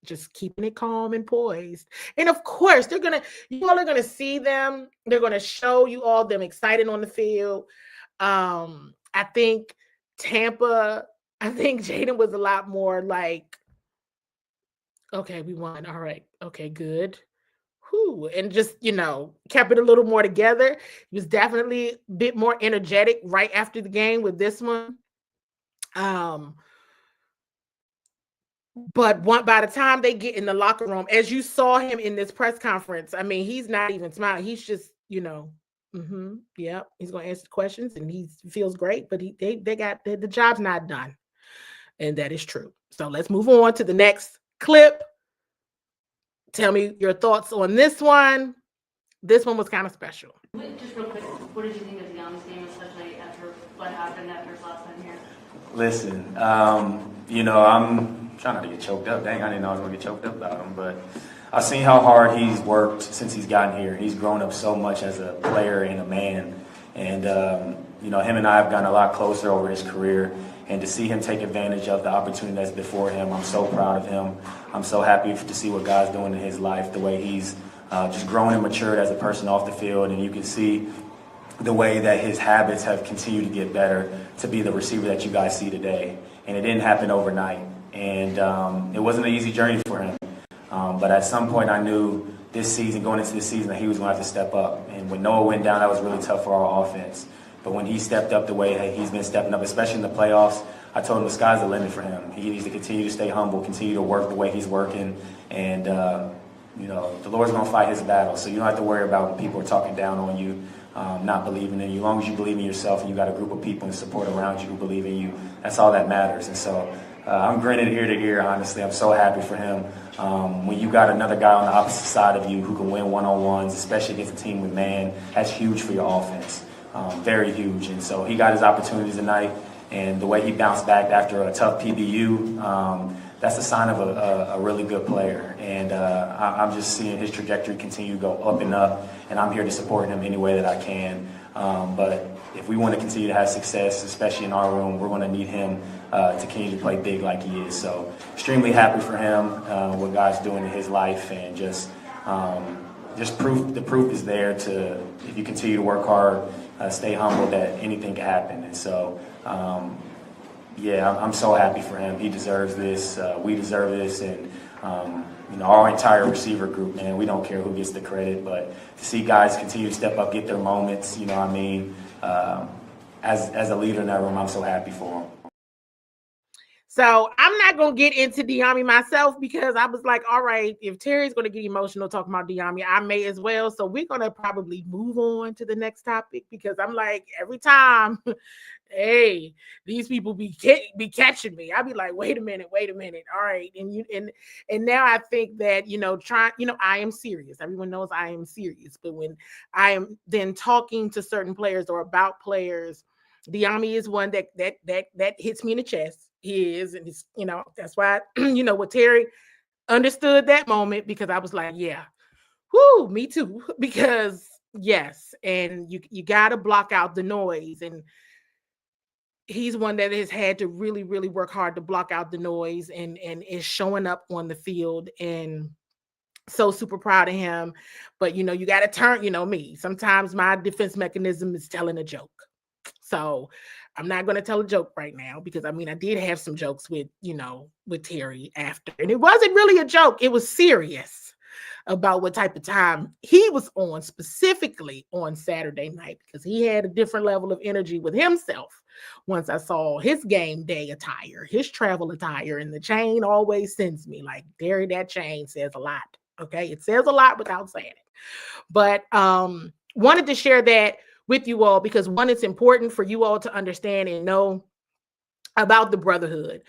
just keeping it calm and poised. And of course, you all are gonna see them. They're gonna show you all them excited on the field. I think Jaden was a lot more like, okay, we won. All right. Okay, good. Whew. And just, kept it a little more together. He was definitely a bit more energetic right after the game with this one. But by the time they get in the locker room, as you saw him in this press conference, I mean, he's not even smiling. He's just, yeah, he's going to answer questions and he feels great, but the job's not done. And that is true. So let's move on to the next clip. Tell me your thoughts on this one. This one was kind of special. Just real quick, what did you think of the Young's game, especially after what happened after his last time here? Listen, I'm trying not to get choked up. Dang, I didn't know I was going to get choked up about him. But I've seen how hard he's worked since he's gotten here. He's grown up so much as a player and a man. And, him and I have gotten a lot closer over his career. And to see him take advantage of the opportunity that's before him, I'm so proud of him. I'm so happy to see what God's doing in his life, the way he's just grown and matured as a person off the field. And you can see the way that his habits have continued to get better to be the receiver that you guys see today. And it didn't happen overnight. And it wasn't an easy journey for him. But at some point I knew going into this season, that he was going to have to step up. And when Noah went down, that was really tough for our offense. But when he stepped up the way he's been stepping up, especially in the playoffs, I told him the sky's the limit for him. He needs to continue to stay humble, continue to work the way he's working. And, the Lord's going to fight his battle. So you don't have to worry about when people are talking down on you, not believing in you. As long as you believe in yourself and you got a group of people and support around you who believe in you, that's all that matters. And so I'm grinning ear to ear, honestly. I'm so happy for him. When you got another guy on the opposite side of you who can win one-on-ones, especially against a team with man, that's huge for your offense. Very huge. And so he got his opportunities tonight, and the way he bounced back after a tough PBU, that's a sign of a really good player. And I'm just seeing his trajectory continue to go up and up, and I'm here to support him any way that I can. But if we want to continue to have success, especially in our room, we're going to need him to continue to play big like he is. So extremely happy for him, what God's doing in his life, and just proof. The proof is there to, if you continue to work hard, stay humble, that anything can happen. And so, I'm so happy for him. He deserves this. We deserve this, and our entire receiver group, man, we don't care who gets the credit, but to see guys continue to step up, get their moments, as a leader in that room, I'm so happy for him. So I'm not going to get into Dyami myself, because I was like, all right, if Terry's going to get emotional talking about Dyami, I may as well. So we're going to probably move on to the next topic, because I'm like, every time, hey, these people be catching me. I'll be like, wait a minute. All right. And now I think that, I am serious. Everyone knows I am serious. But when I am then talking to certain players or about players, Dyami is one that hits me in the chest. He is, and it's, that's why, what Terry understood that moment, because I was like, yeah, whoo, me too, because yes, and you got to block out the noise, and he's one that has had to really, really work hard to block out the noise, and is showing up on the field, and so super proud of him. But you got to turn, me. Sometimes my defense mechanism is telling a joke, so I'm not going to tell a joke right now, because I did have some jokes with Terry after, and it wasn't really a joke. It was serious about what type of time he was on, specifically on Saturday night, because he had a different level of energy with himself. Once I saw his game day attire, his travel attire, and the chain always sends me like, Terry, that chain says a lot. Okay. It says a lot without saying it, but wanted to share that with you all, because one, it's important for you all to understand and know about the brotherhood.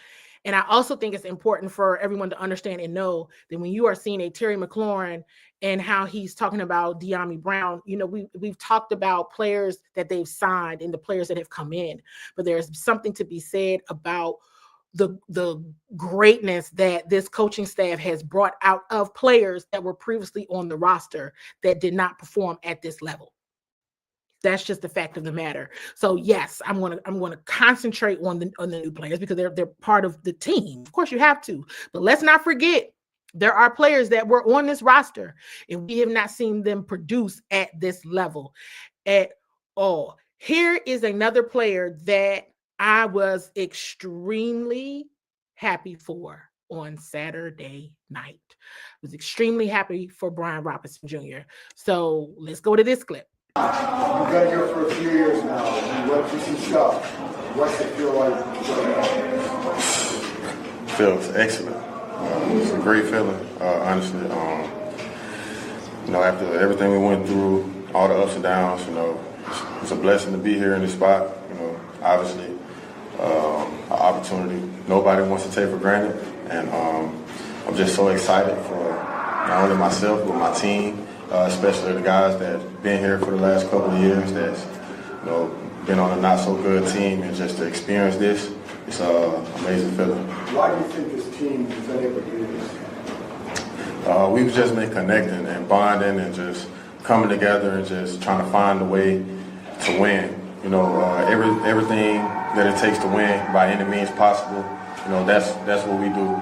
And I also think it's important for everyone to understand and know that when you are seeing a Terry McLaurin and how he's talking about Dyami Brown, we've talked about players that they've signed and the players that have come in, but there's something to be said about the greatness that this coaching staff has brought out of players that were previously on the roster that did not perform at this level. That's just the fact of the matter. So yes, I'm going to concentrate on the new players, because they're part of the team. Of course, you have to, but let's not forget there are players that were on this roster and we have not seen them produce at this level at all. Here is another player that I was extremely happy for on Saturday night. I was extremely happy for Brian Robinson Jr. So let's go to this clip. You've been here for a few years now. You went through some stuff. What's it feel like? Feels excellent. It's a great feeling, honestly. After everything we went through, all the ups and downs, it's a blessing to be here in this spot. Obviously, an opportunity nobody wants to take for granted, and I'm just so excited for not only myself but my team. Especially the guys that have been here for the last couple of years, that's been on a not so good team, and just to experience this, it's an amazing feeling. Why do you think this team has been able to do this? We've just been connecting and bonding and just coming together and just trying to find a way to win. Everything that it takes to win by any means possible. That's what we do.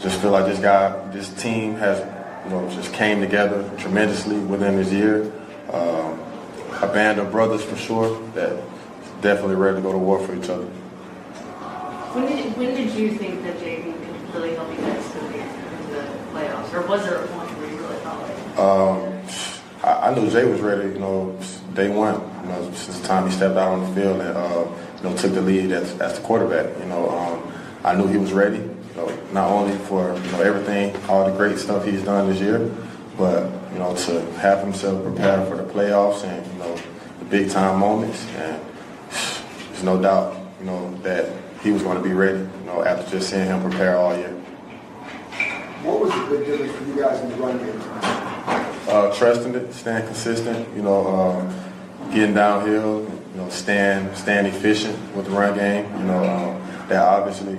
Just feel like this team has just came together tremendously within this year. A band of brothers for sure that definitely ready to go to war for each other. When did you think that JV could really help you guys to get into the playoffs? Or was there a point where you really thought like? I knew Jay was ready, day one, since the time he stepped out on the field and, took the lead as the quarterback. I knew he was ready. Not only for everything, all the great stuff he's done this year, but to have himself prepared for the playoffs and the big time moments. And there's no doubt that he was going to be ready, after just seeing him prepare all year. What was the big difference for you guys in the run game? Trusting it, staying consistent, getting downhill, staying efficient with the run game. That obviously,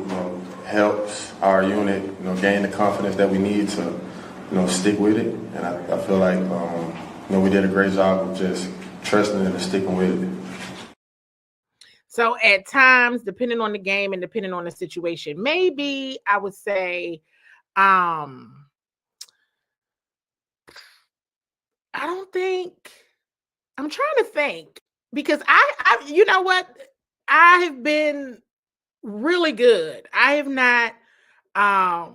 helps our unit, gain the confidence that we need to, stick with it. And I feel like, we did a great job of just trusting it and sticking with it. So at times, depending on the game and depending on the situation, maybe I would say, I don't think, I'm trying to think, because I you know what? I have been really good. I have not, I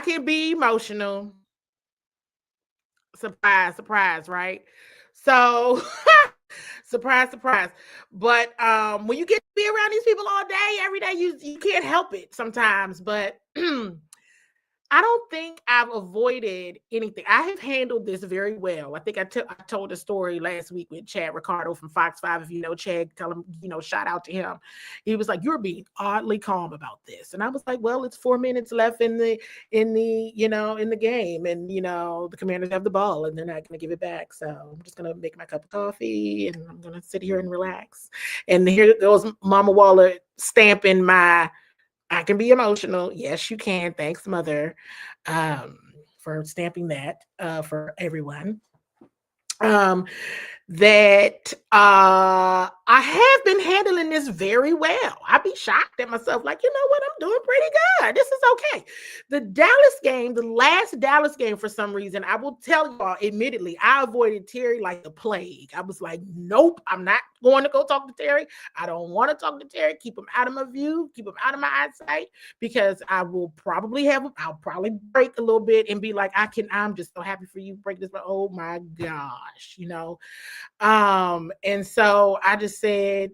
can be emotional. Surprise, surprise, right? So surprise, surprise. But when you get to be around these people all day, every day, you can't help it sometimes. But I don't think I've avoided anything. I have handled this very well. I think I told a story last week with Chad Ricardo from Fox 5. If you know Chad, tell him, shout out to him. He was like, "You're being oddly calm about this." And I was like, "Well, it's 4 minutes left in the game. And, the Commanders have the ball and they're not going to give it back. So I'm just going to make my cup of coffee and I'm going to sit here and relax." And here goes Mama Waller stamping my, "I can be emotional." Yes, you can. Thanks, Mother, for stamping that for everyone. That I have been handling this very well. I'd be shocked at myself, like, you know what, I'm doing pretty good. This is okay. The Dallas game, the last Dallas game, for some reason, I will tell y'all, admittedly, I avoided Terry like the plague. I was like, nope, I'm not going to go talk to Terry. I don't want to talk to Terry. Keep him out of my view, keep him out of my eyesight, because I'll probably break a little bit and be like, I'm just so happy for you break this, but oh my gosh, and so I just said,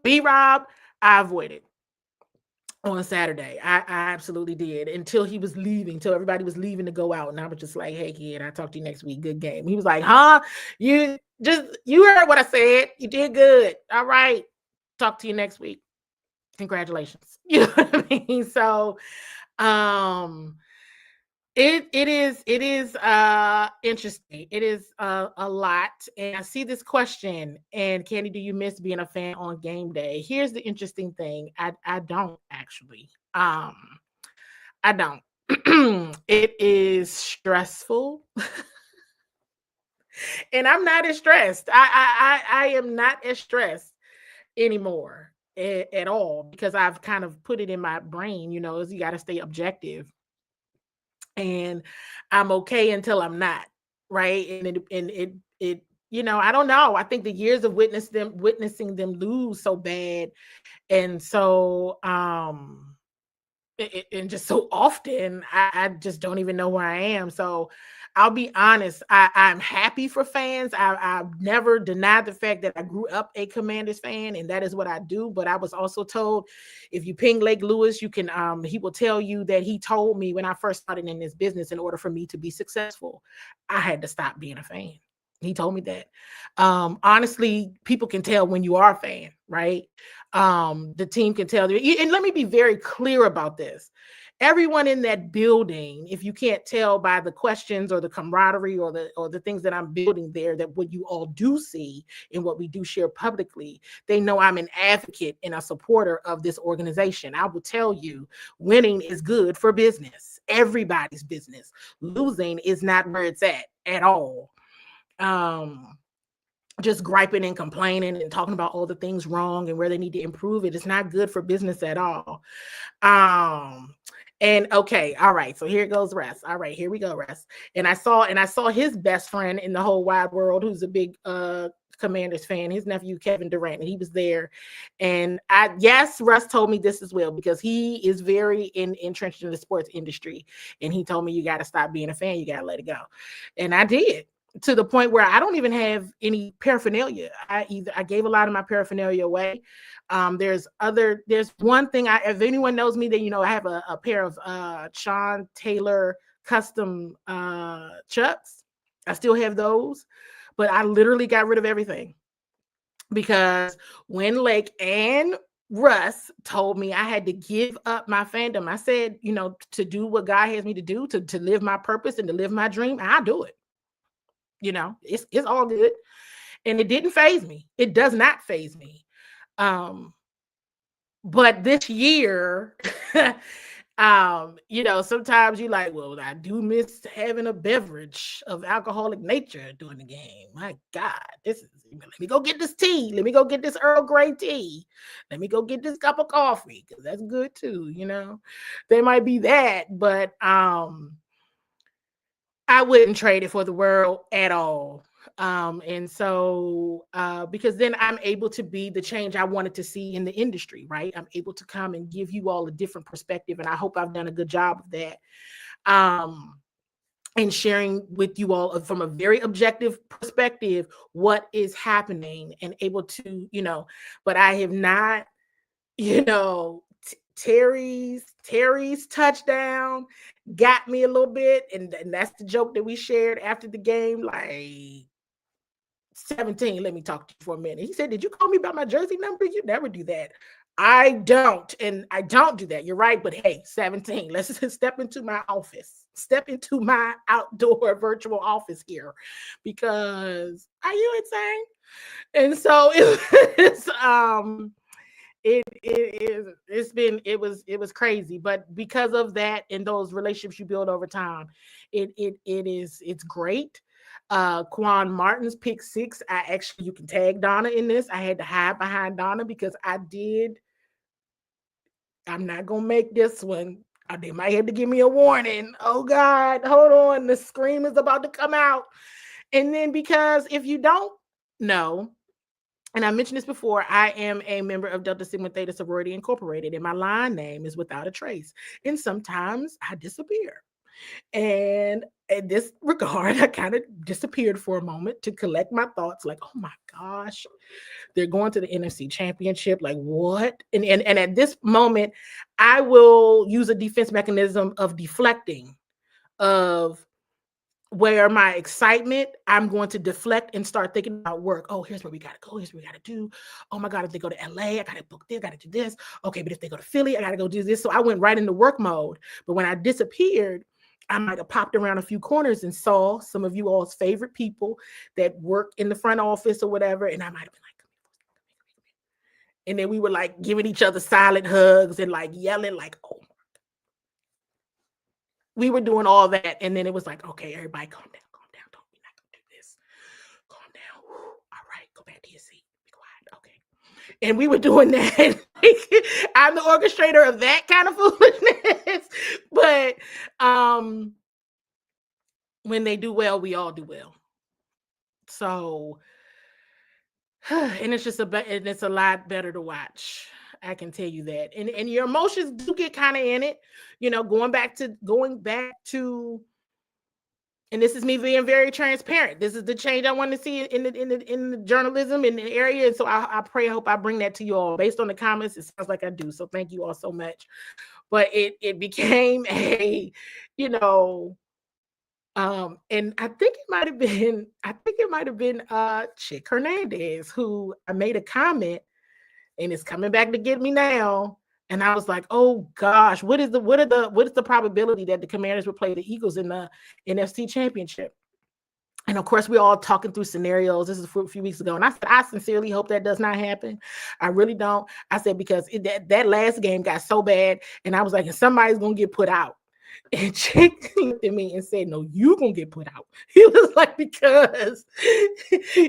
B-Rob, I avoided on Saturday. I absolutely did, until he was leaving, till everybody was leaving to go out. And I was just like, "Hey kid, I'll talk to you next week. Good game." He was like, "Huh? You heard what I said. You did good. All right. Talk to you next week. Congratulations." You know what I mean? So, it is interesting. It is a lot. And I see this question, and Candi, do you miss being a fan on game day? Here's the interesting thing. I don't actually. I don't. It is stressful. And I'm not as stressed. I am not as stressed anymore at all, because I've kind of put it in my brain, you got to stay objective. And I'm okay until I'm not, right? And it I don't know. I think the years of witnessing them lose so bad, and so and just so often, I just don't even know where I am. So I'll be honest, I'm happy for fans. I've never denied the fact that I grew up a Commanders fan, and that is what I do. But I was also told, if you ping Lake Lewis, you can he will tell you that he told me when I first started in this business, in order for me to be successful, I had to stop being a fan. He told me that. Honestly, people can tell when you are a fan, right? The team can tell you. And let me be very clear about this. Everyone in that building, if you can't tell by the questions or the camaraderie or the things that I'm building there, that what you all do see and what we do share publicly, they know I'm an advocate and a supporter of this organization. I will tell you, winning is good for business, everybody's business. Losing is not where it's at all. Just griping and complaining and talking about all the things wrong and where they need to improve it. It's not good for business at all. And okay, all right. So here goes Russ. All right, here we go, Russ. And I saw his best friend in the whole wide world, who's a big Commanders fan, his nephew Kevin Durant, and he was there. And yes, Russ told me this as well, because he is very entrenched in the sports industry. And he told me, you got to stop being a fan. You got to let it go. And I did, to the point where I don't even have any paraphernalia. I gave a lot of my paraphernalia away. There's one thing, if anyone knows me, then I have a pair of Sean Taylor custom Chucks. I still have those, but I literally got rid of everything because when Lake and Russ told me I had to give up my fandom, I said, to do what God has me to do, to live my purpose and to live my dream, I'll do it. It's all good. And it didn't faze me. It does not faze me. But this year, sometimes you're like, well, I do miss having a beverage of alcoholic nature during the game. My God, let me go get this tea. Let me go get this Earl Grey tea. Let me go get this cup of coffee, because that's good too, There might be that, but I wouldn't trade it for the world at all. And so because then I'm able to be the change I wanted to see in the industry, right? I'm able to come and give you all a different perspective, and I hope I've done a good job of that. And sharing with you all from a very objective perspective what is happening, and able to, but I have not, Terry's touchdown got me a little bit, and that's the joke that we shared after the game, like, 17, let me talk to you for a minute. He said, did you call me about my jersey number? You never do that. I don't, and I don't do that. You're right, but hey, 17, let's step into my office. Step into my outdoor virtual office here, because are you insane? And so it was crazy, but because of that and those relationships you build over time, it's great. Quan Martin's pick 6, you can tag Donna in this. I had to hide behind Donna because I'm not gonna make this one. They might have to give me a warning. Oh God, hold on, the scream is about to come out. And then, because if you don't know, and I mentioned this before, I am a member of Delta Sigma Theta Sorority Incorporated, and my line name is Without a Trace. And sometimes I disappear. And in this regard, I kind of disappeared for a moment to collect my thoughts, like, oh my gosh, they're going to the NFC Championship. Like, what? And at this moment, I will use a defense mechanism of deflecting, of where my excitement, I'm going to deflect and start thinking about work. Oh, here's where we got to go. Here's what we got to do. Oh my God, if they go to LA, I got to book this, I got to do this. Okay, but if they go to Philly, I got to go do this. So I went right into work mode. But when I disappeared, I might have popped around a few corners and saw some of you all's favorite people that work in the front office or whatever. And I might have been like, and then we were like giving each other silent hugs and like yelling, like, oh, we were doing all that. And then it was like, okay, everybody calm down. We're not going to do this. Calm down. Whew. All right, go back to your seat. Be quiet. Okay. And we were doing that. I'm the orchestrator of that kind of foolishness. But when they do well, we all do well. So, and it's it's a lot better to watch. I can tell you that. And your emotions do get kind of in it, going back to, and this is me being very transparent. This is the change I want to see in the journalism in the area. And so I hope I bring that to you all. Based on the comments, it sounds like I do. So thank you all so much. But it became a, and I think it might have been Chick Hernandez, who I made a comment, and it's coming back to get me now. And I was like, oh gosh, what is the probability that the Commanders would play the Eagles in the NFC Championship? And of course, we're all talking through scenarios. This is a few weeks ago. And I said, I sincerely hope that does not happen. I really don't. I said, because that last game got so bad. And I was like, and somebody's going to get put out. And Chick looked at me and said, no, you're going to get put out. He was like, because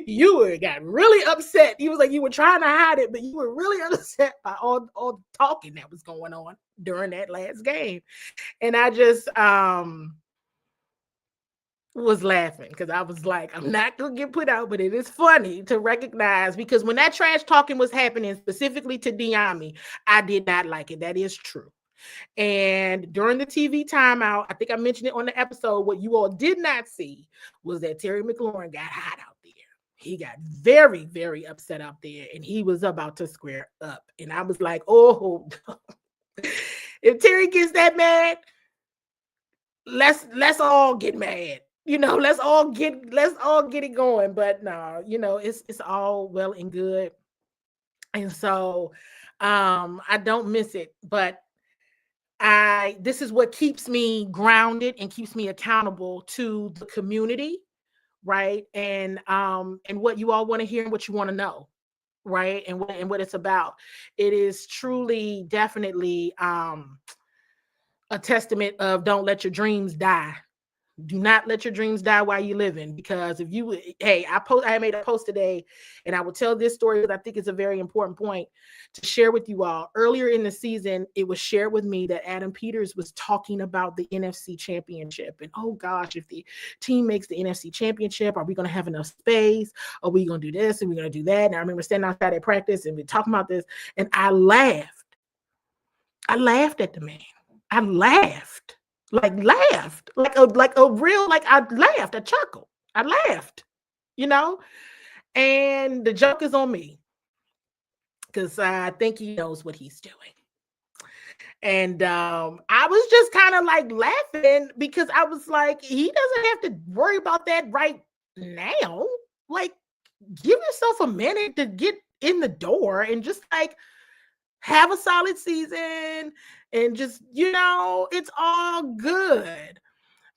you got really upset. He was like, you were trying to hide it, but you were really upset by all the talking that was going on during that last game. And I just was laughing, because I was like, I'm not going to get put out, but it is funny to recognize, because when that trash talking was happening specifically to Diami, I did not like it. That is true. And during the TV timeout, I think I mentioned it on the episode, what you all did not see was that Terry McLaurin got hot out there. He got very, very upset out there, and he was about to square up. And I was like, oh, if Terry gets that mad, let's all get mad. let's all get it going. But no, it's all well and good. And so I don't miss it, but this is what keeps me grounded and keeps me accountable to the community, right? And what you all want to hear and what you want to know, right? And what it's about. It is truly definitely a testament of don't let your dreams die. Do not let your dreams die while you're living, because if you, hey, I made a post today, and I will tell this story because I think it's a very important point to share with you all. Earlier in the season, it was shared with me that Adam Peters was talking about the NFC Championship, and oh gosh, if the team makes the NFC Championship, are we going to have enough space? Are we going to do this and we're going to do that? And I remember standing outside at practice and we talking about this, and I laughed at the man. I laughed like a real, like I laughed, I chuckled, I laughed, and the joke is on me because I think he knows what he's doing. And I was just kind of like laughing because I was like, he doesn't have to worry about that right now. Like, give yourself a minute to get in the door and just like have a solid season and just, it's all good.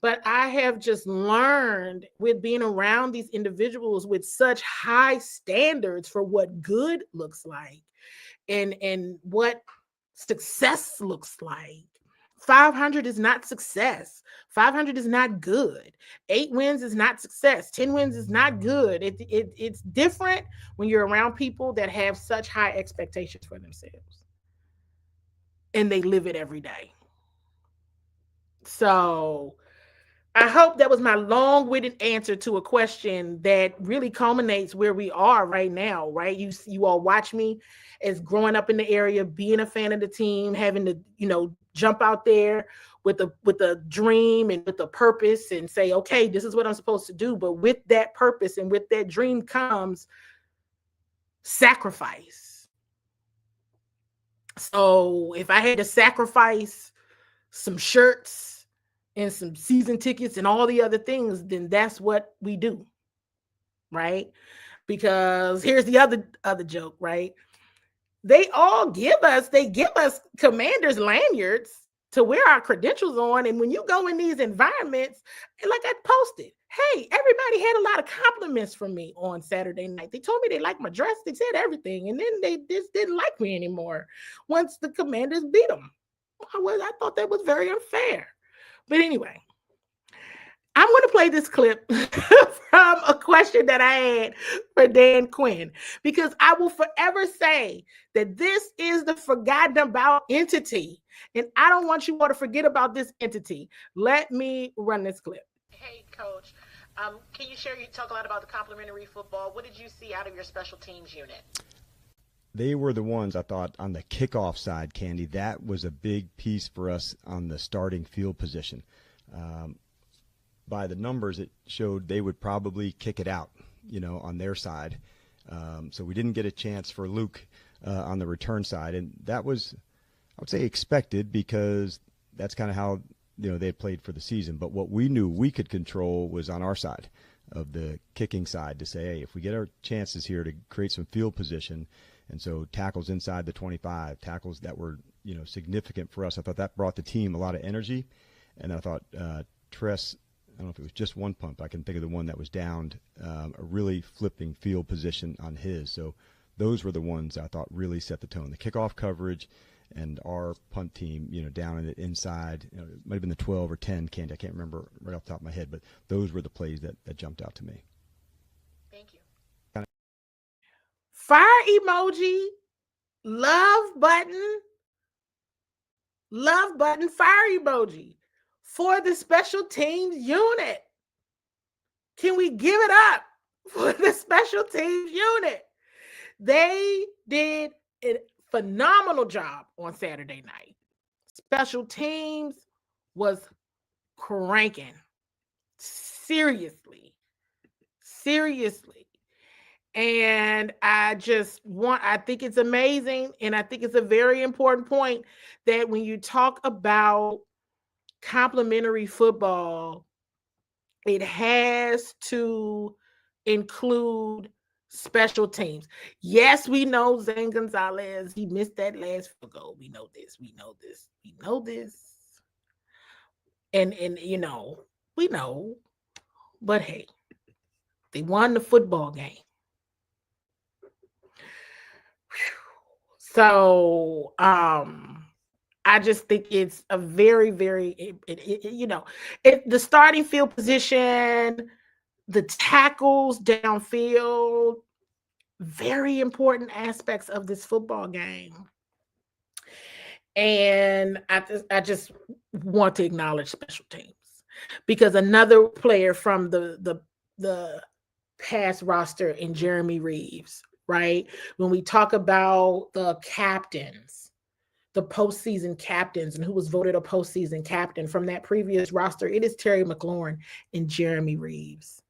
But I have just learned with being around these individuals with such high standards for what good looks like and what success looks like. 500 is not success. 500 is not good. 8 wins is not success. 10 wins is not good. It's different when you're around people that have such high expectations for themselves and they live it every day. So I hope that was my long-winded answer to a question that really culminates where we are right now, right? You all watch me as growing up in the area, being a fan of the team, having to, jump out there with a dream and with a purpose and say, okay, this is what I'm supposed to do. But with that purpose and with that dream comes sacrifice. So if I had to sacrifice some shirts and some season tickets and all the other things, then that's what we do, right? Because here's the other joke, right? They give us Commanders lanyards to wear our credentials on. And when you go in these environments, and like I posted, hey, everybody had a lot of compliments from me on Saturday night. They told me they liked my dress. They said everything. And then they just didn't like me anymore once the Commanders beat them. I thought that was very unfair. But anyway, I'm going to play this clip from a question that I had for Dan Quinn, because I will forever say that this is the forgotten about entity. And I don't want you all to forget about this entity. Let me run this clip. Hey, Coach, can you talk a lot about the complimentary football? What did you see out of your special teams unit? They were the ones, I thought, on the kickoff side, Candi. That was a big piece for us on the starting field position. By the numbers, it showed they would probably kick it out, on their side. So we didn't get a chance for Luke on the return side. And that was, I would say, expected, because that's kind of how, they had played for the season. But what we knew we could control was on our side of the kicking side, to say, hey, if we get our chances here to create some field position, and so tackles inside the 25, tackles that were, significant for us. I thought that brought the team a lot of energy. And I thought Tress, I don't know if it was just one punt, but I can think of the one that was downed, a really flipping field position on his. So those were the ones I thought really set the tone. The kickoff coverage and our punt team, down in the inside, it might have been the 12 or 10, Candi, I can't remember right off the top of my head, but those were the plays that jumped out to me. Thank you. Fire emoji, love button, fire emoji for the special teams unit. Can we give it up for the special teams unit? They did a phenomenal job on Saturday night. Special teams was cranking. Seriously. And I think it's amazing. And I think it's a very important point that when you talk about complimentary football, it has to include special teams. Yes, we know Zane Gonzalez, he missed that last field goal. We know this. And you know, we know. But hey, they won the football game. So, I just think it's a very, very, the starting field position, the tackles downfield, very important aspects of this football game. And I just want to acknowledge special teams, because another player from the past roster in Jeremy Reeves, right? When we talk about the captains, the postseason captains, and who was voted a postseason captain from that previous roster, it is Terry McLaurin and Jeremy Reeves.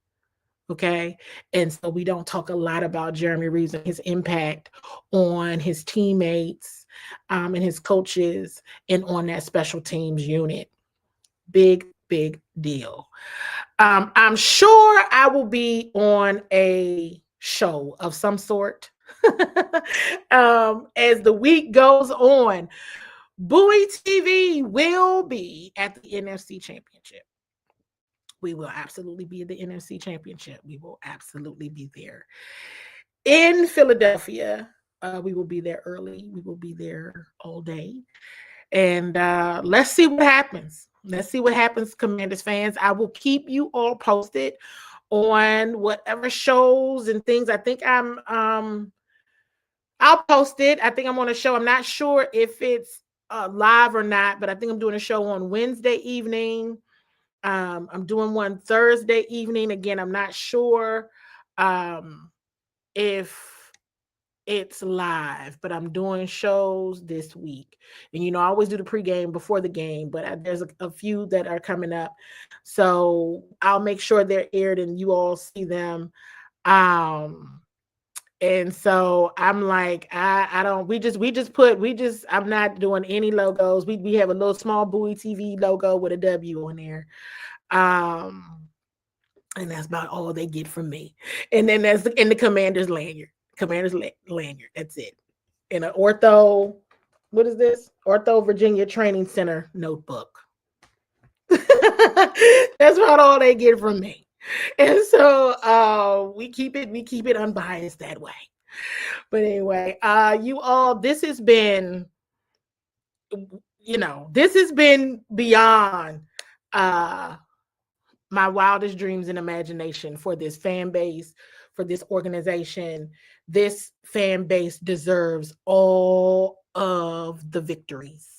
Okay. And so we don't talk a lot about Jeremy Reeves and his impact on his teammates and his coaches and on that special teams unit. Big, big deal. I'm sure I will be on a show of some sort as the week goes on. Bowie TV will be at the NFC Championship. We will absolutely be at the NFC Championship. We will absolutely be there. In Philadelphia, we will be there early. We will be there all day. And let's see what happens. Let's see what happens, Commanders fans. I will keep you all posted on whatever shows and things. I think I'll post it. I think I'm on a show. I'm not sure if it's live or not, but I think I'm doing a show on Wednesday evening. I'm doing one Thursday evening. Again, I'm not sure if it's live, but I'm doing shows this week. And, I always do the pregame before the game, but there's a few that are coming up. So I'll make sure they're aired and you all see them. And so I'm like, I'm not doing any logos. We have a little small Bowie TV logo with a W on there. And that's about all they get from me. And then that's in the Commander's lanyard. That's it. In an Ortho, what is this? Ortho Virginia Training Center notebook. That's about all they get from me. And so we keep it unbiased that way. But anyway, you all, this has been beyond my wildest dreams and imagination for this fan base, for this organization. This fan base deserves all of the victories.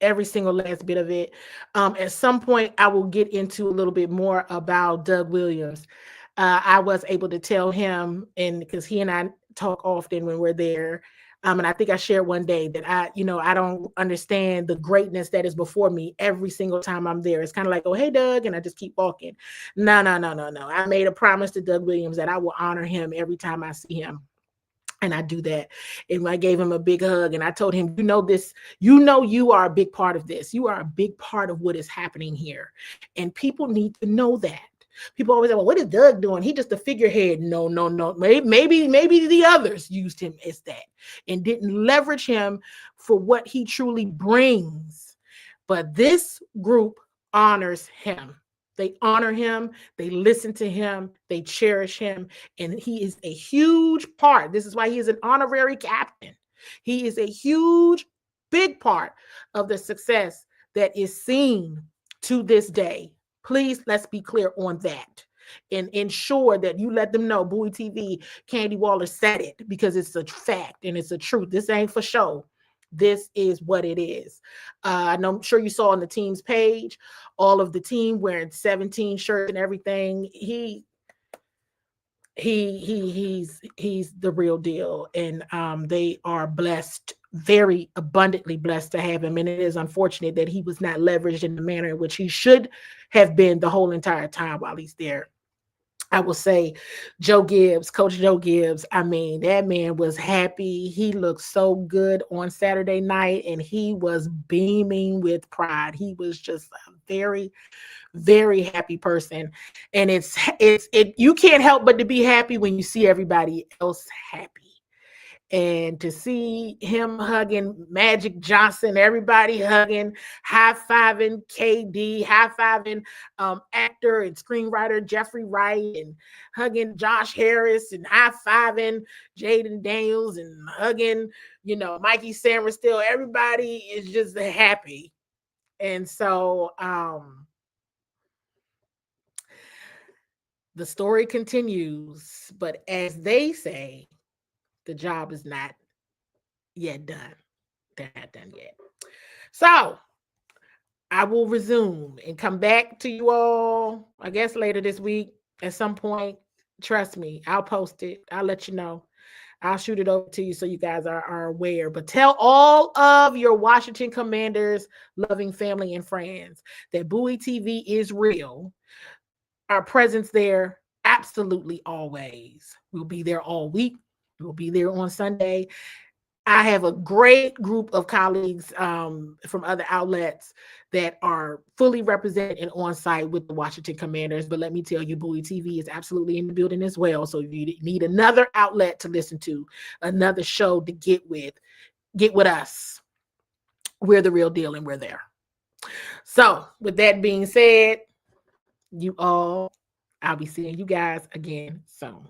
Every single last bit of it. At some point, I will get into a little bit more about Doug Williams. I was able to tell him, and because he and I talk often when we're there, and I think I shared one day that I don't understand the greatness that is before me every single time I'm there. It's kind of like, oh, hey, Doug, and I just keep walking. No. I made a promise to Doug Williams that I will honor him every time I see him. And I do that. And I gave him a big hug and I told him, you are a big part of this. You are a big part of what is happening here. And people need to know that. People always say, well, what is Doug doing? He just a figurehead. No. Maybe the others used him as that and didn't leverage him for what he truly brings. But this group honors him. They honor him, they listen to him, they cherish him, and he is a huge part. This is why he is an honorary captain. He is a huge, big part of the success that is seen to this day. Please, let's be clear on that and ensure that you let them know Bowie TV, Candi Waller said it, because it's a fact and it's a truth. This ain't for show. This is what it is. I'm sure you saw on the team's page, all of the team wearing 17 shirts and everything. He's the real deal. And they are blessed, very abundantly blessed to have him. And it is unfortunate that he was not leveraged in the manner in which he should have been the whole entire time while he's there. I will say Joe Gibbs, Coach Joe Gibbs, I mean, that man was happy. He looked so good on Saturday night and he was beaming with pride. He was just a very, very happy person. And you can't help but to be happy when you see everybody else happy. And to see him hugging Magic Johnson, everybody hugging, high-fiving KD, high-fiving actor and screenwriter Jeffrey Wright, and hugging Josh Harris, and high-fiving Jaden Daniels, and hugging, Mikey Samerstill. Everybody is just happy. And so the story continues, but as they say, the job is not yet done. They're not done yet. So I will resume and come back to you all, I guess later this week at some point. Trust me, I'll post it. I'll let you know. I'll shoot it over to you so you guys are aware. But tell all of your Washington Commanders loving family and friends that Bowie TV is real. Our presence there, absolutely always. We'll be there all week. We'll be there on Sunday. I have a great group of colleagues from other outlets that are fully represented and on site with the Washington Commanders. But let me tell you, Bowie TV is absolutely in the building as well. So if you need another outlet to listen to, another show to get with us. We're the real deal and we're there. So with that being said, I'll be seeing you guys again soon.